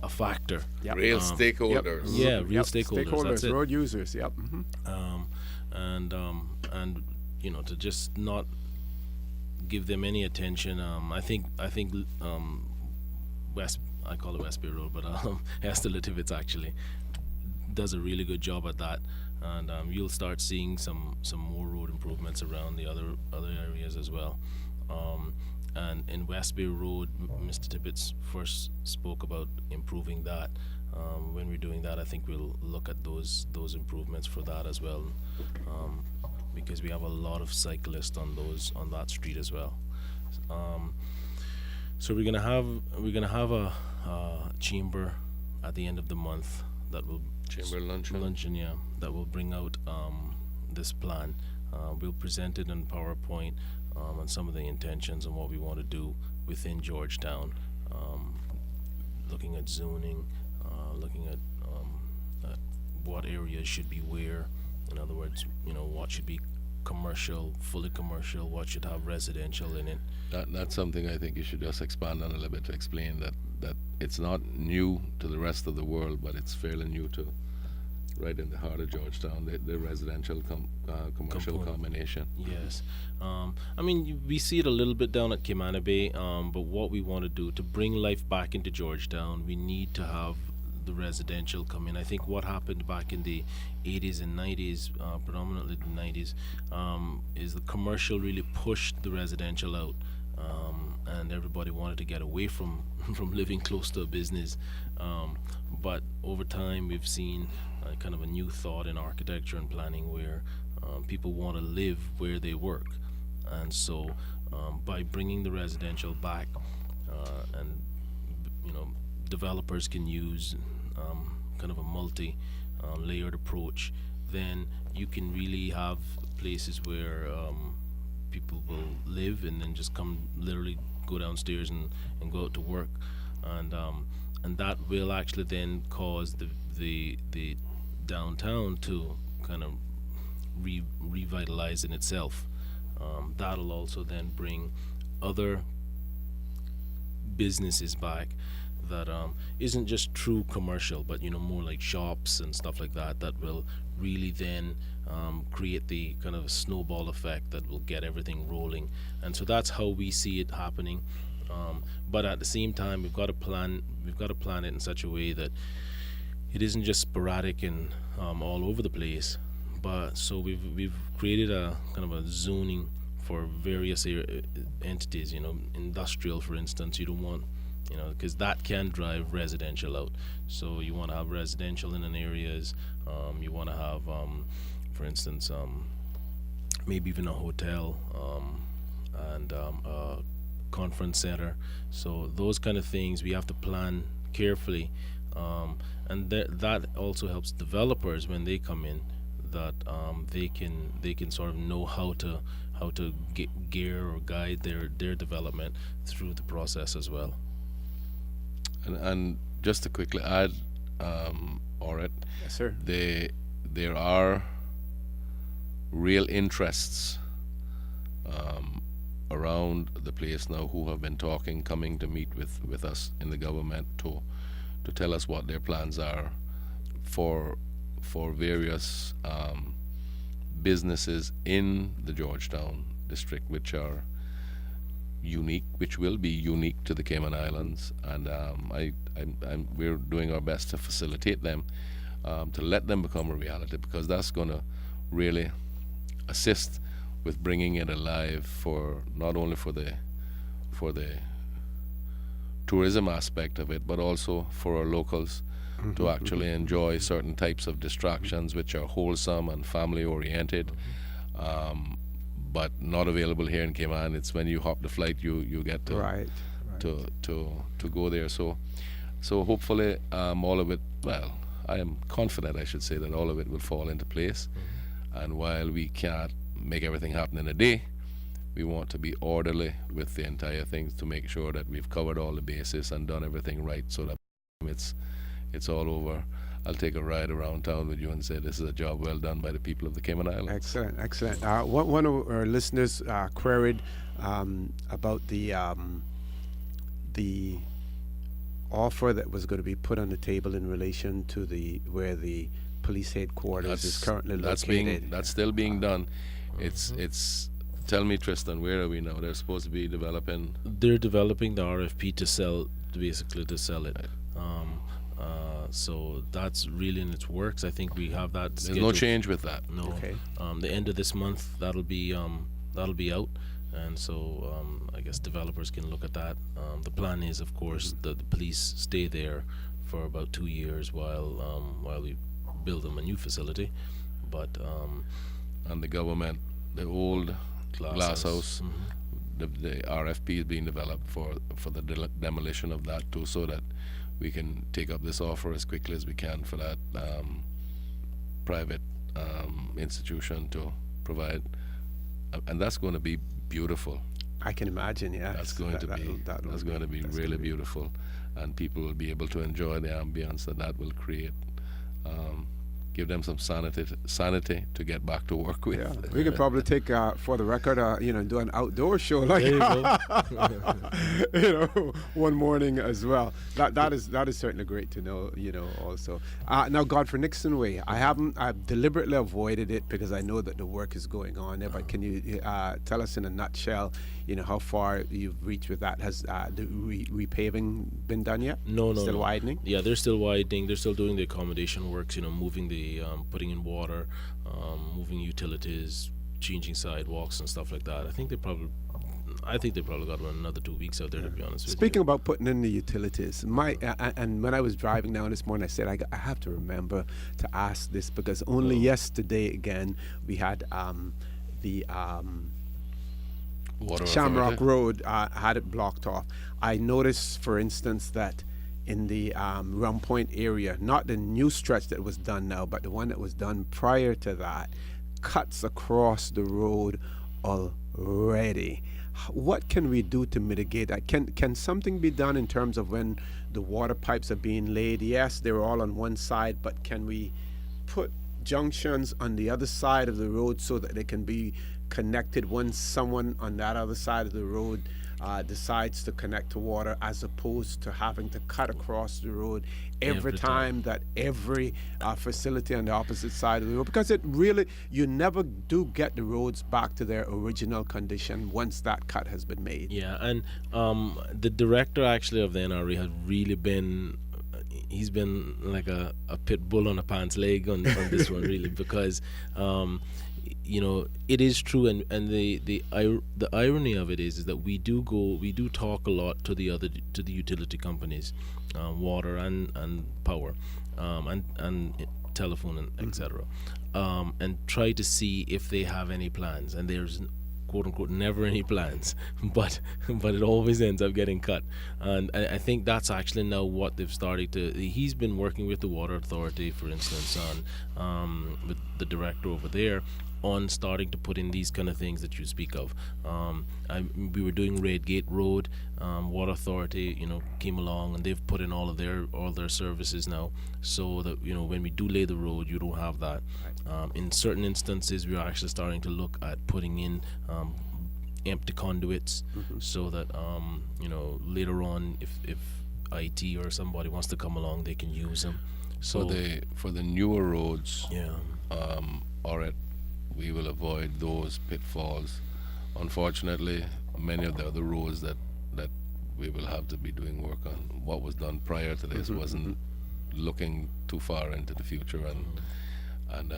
a factor. Yep. Real stakeholders. Yeah, real stakeholders. That's it. Road users. Yep. And to just not give them any attention. I think I call it West Bay Road, but Esther Litivitz actually does a really good job at that, and you'll start seeing some more road improvements around the other areas as well. And in West Bay Road, Mr. Tibbetts first spoke about improving that. When we're doing that, I think we'll look at those improvements for that as well, because we have a lot of cyclists on that street as well. So we're gonna have a chamber at the end of the month that will Chamber luncheon. Yeah, that will bring out this plan. We'll present it in PowerPoint and some of the intentions and what we want to do within Georgetown, looking at zoning, looking at what areas should be where. In other words, what should be commercial, fully commercial, what should have residential in it. That's something I think you should just expand on a little bit to explain that it's not new to the rest of the world, but it's fairly new to right in the heart of Georgetown, the residential commercial combination. Yes. We see it a little bit down at Cayman Bay, but what we want to do to bring life back into Georgetown, we need to have the residential come in. I think what happened back in the 80s and 90s, predominantly the 90s, is the commercial really pushed the residential out, and everybody wanted to get away from living close to a business. But over time, we've seen kind of a new thought in architecture and planning where people want to live where they work, and so by bringing the residential back, and developers can use kind of a multi-layered approach, then you can really have places where people will live and then just literally go downstairs and go out to work, and that will actually then cause the downtown to kind of revitalize in itself. That'll also then bring other businesses back that isn't just true commercial, but more like shops and stuff like that that will really then create the kind of snowball effect that will get everything rolling. And so that's how we see it happening. But at the same time, we've got to plan it in such a way that it isn't just sporadic and all over the place. But so we've created a kind of a zoning for various entities. Industrial, for instance, you don't want, because that can drive residential out. So you want to have residential in an areas. You want to have, for instance, maybe even a hotel and a conference center. So those kind of things we have to plan carefully, and that also helps developers when they come in, that they can sort of know how to gear or guide their development through the process as well. And just to quickly add, Orit, Yes, sir. there are real interests around the place now who have been coming to meet with us in the government to tell us what their plans are for various businesses in the Georgetown district, which will be unique to the Cayman Islands, and we're doing our best to facilitate them, to let them become a reality, because that's going to really assist with bringing it alive for not only for the tourism aspect of it, but also for our locals to actually enjoy certain types of distractions which are wholesome and family oriented, but not available here in Cayman. It's when you hop the flight you get to Right. to go there. So hopefully all of it, well, I am confident, I should say, that all of it will fall into place. And while we can't make everything happen in a day, we want to be orderly with the entire thing to make sure that we've covered all the bases and done everything right, so that it's all over, I'll take a ride around town with you and say this is a job well done by the people of the Cayman Islands. Excellent, excellent. One of our listeners queried about the offer that was going to be put on the table in relation to where the police headquarters is currently located. That's still being done. It's tell me, Tristan, where are we now? They're supposed to be developing. They're developing the RFP to sell it. So that's really in its works. I think we have that. There's no change with that. No. Okay. The end of this month, that'll be out, and so I guess developers can look at that. The plan is, of course, that the police stay there for about 2 years while we build them a new facility, but and the government, the old glass house, the RFP is being developed for the demolition of that too, so that we can take up this offer as quickly as we can for that private institution to provide, and that's going to be beautiful. I can imagine, yeah. That's going to be really beautiful, and people will be able to enjoy the ambience that will create. Give them some sanity to get back to work with. Yeah, we could probably take for the record, do an outdoor show like one morning as well. That is certainly great to know. Also. Now, Godfrey Nixon Way, I've deliberately avoided it because I know that the work is going on there. But can you tell us in a nutshell, how far you've reached with that? Has the repaving been done yet? No. Still widening? Yeah, they're still widening. They're still doing the accommodation works. Moving the putting in water, moving utilities, changing sidewalks and stuff like that. I think they probably got another 2 weeks out there, to be honest with you. Speaking about putting in the utilities, and when I was driving down this morning, I said I have to remember to ask this, because only yesterday again we had the Water Shamrock Authority. Road had it blocked off. I noticed, for instance, that in the Rum Point area, not the new stretch that was done now, but the one that was done prior to that, cuts across the road already. What can we do to mitigate that? Can something be done in terms of when the water pipes are being laid? Yes, they're all on one side, but can we put junctions on the other side of the road so that they can be connected when someone on that other side of the road decides to connect to water, as opposed to having to cut across the road every time that every facility on the opposite side of the road, because it really, you never do get the roads back to their original condition once that cut has been made. Yeah, and the director actually of the NRA has really been, he's been like a pit bull on a pants leg on this one, really, because it is true, and the irony of it is that we do talk a lot to the utility companies, water and power, and telephone and etc., and try to see if they have any plans, and there's quote unquote never any plans, but it always ends up getting cut. And I think that's actually now what they've started to. He's been working with the water authority, for instance, on with the director over there, on starting to put in these kind of things that you speak of. We were doing Redgate Road, water authority came along, and they've put in all their services now, so that when we do lay the road, you don't have that. In certain instances, we are actually starting to look at putting in empty conduits, so that later on, if IT or somebody wants to come along, they can use them. So for the newer roads, yeah, we will avoid those pitfalls. Unfortunately, many of the other roads that we will have to be doing work on, what was done prior to this wasn't looking too far into the future, and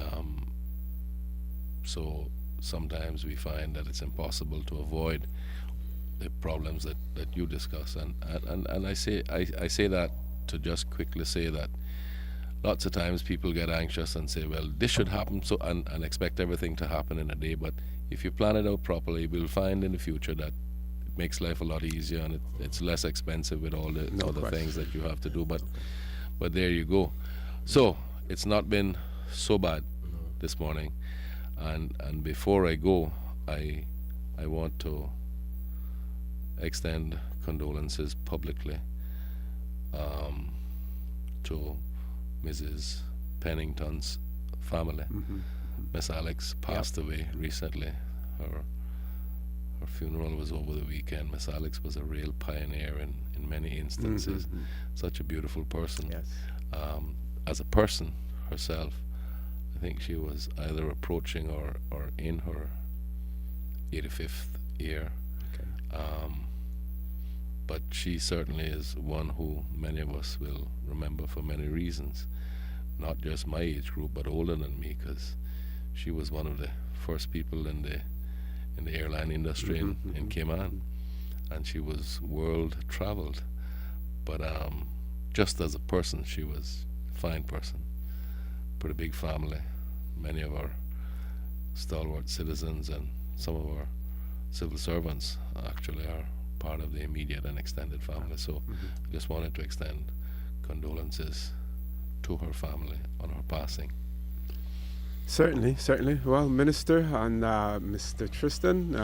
so sometimes we find that it's impossible to avoid the problems that you discuss, and I say that to just quickly say that lots of times people get anxious and say, well, this should happen, so and expect everything to happen in a day. But if you plan it out properly, we'll find in the future that it makes life a lot easier, and it's less expensive with all the other things that you have to do. But there you go. So it's not been so bad this morning. And before I go, I want to extend condolences publicly to Mrs. Pennington's family. Miss Alex passed away recently. Her funeral was over the weekend. Miss Alex was a real pioneer in many instances. Such a beautiful person. Yes. As a person herself, I think she was either approaching or in her 85th year. Okay. But she certainly is one who many of us will remember for many reasons, not just my age group, but older than me, because she was one of the first people in the airline industry in Cayman, and she was world traveled. But just as a person, she was a fine person, pretty big family. Many of our stalwart citizens and some of our civil servants actually are part of the immediate and extended family. So I just wanted to extend condolences to her family on her passing. Certainly. Well, Minister and Mr. Tristan,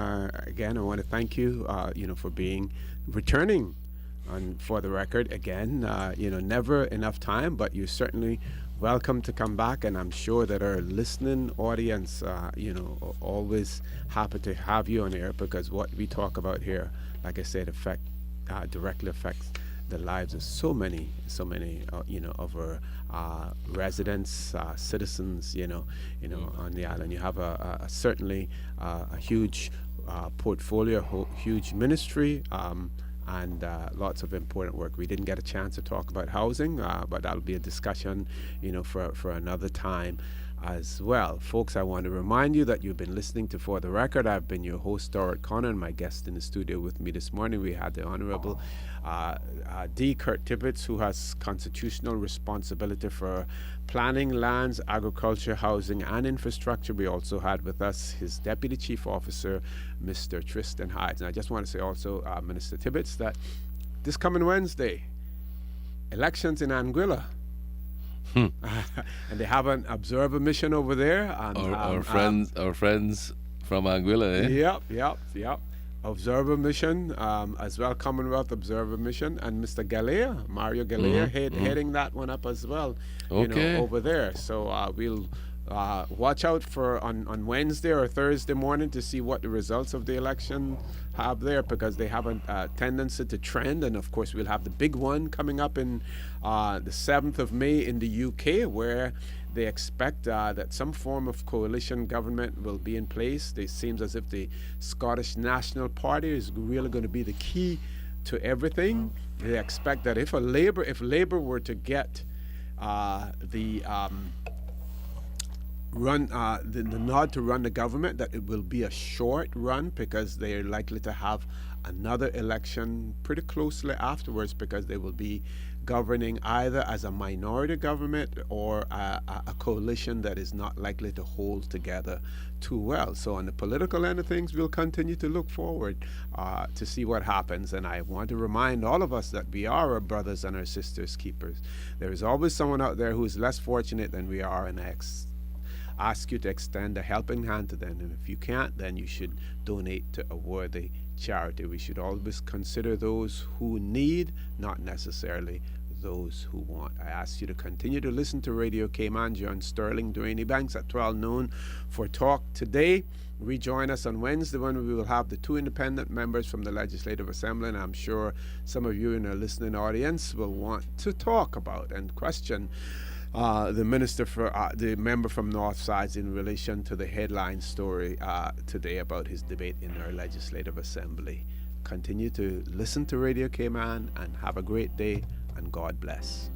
again, I want to thank you, for returning on For the Record again. Never enough time, but you're certainly welcome to come back, and I'm sure that our listening audience, always happy to have you on air, because what we talk about here, like I said, directly affects the lives of so many of our residents, citizens, on the island. You have certainly a huge portfolio, huge ministry, and lots of important work. We didn't get a chance to talk about housing, but that'll be a discussion, for another time as well. Folks, I want to remind you that you've been listening to For the Record. I've been your host, Stuart Connor, and my guest in the studio with me this morning, we had the Honorable D. Kurt Tibbetts, who has constitutional responsibility for planning, lands, agriculture, housing, and infrastructure. We also had with us his Deputy Chief Officer, Mr. Tristan Hydes. And I just want to say also, Minister Tibbetts, that this coming Wednesday, elections in Anguilla. And they have an observer mission over there. And, our friends from Anguilla, eh? Yep. Observer mission, as well, Commonwealth Observer mission, and Mr. Galea, Mario Galea, heading that one up as well, Okay. over there. So we'll watch out for on Wednesday or Thursday morning to see what the results of the election have there, because they have a tendency to trend. And of course, we'll have the big one coming up in the 7th of May in the UK, where they expect that some form of coalition government will be in place. It seems as if the Scottish National Party is really going to be the key to everything. They expect that if Labour were to get the nod to run the government, that it will be a short run, because they are likely to have another election pretty closely afterwards, because they will be governing either as a minority government or a coalition that is not likely to hold together too well. So on the political end of things, we'll continue to look forward to see what happens. And I want to remind all of us that we are our brothers and our sisters keepers. There is always someone out there who is less fortunate than we are, and I ask you to extend a helping hand to them. And if you can't, then you should donate to a worthy charity. We should always consider those who need, not necessarily those who want. I ask you to continue to listen to Radio Cayman. John Sterling, Duane Banks at 12 noon for Talk Today. Rejoin us on Wednesday when we will have the 2 independent members from the Legislative Assembly, and I'm sure some of you in our listening audience will want to talk about and question the minister for the member from North Sides in relation to the headline story today about his debate in our Legislative Assembly. Continue to listen to Radio Cayman and have a great day, and God bless.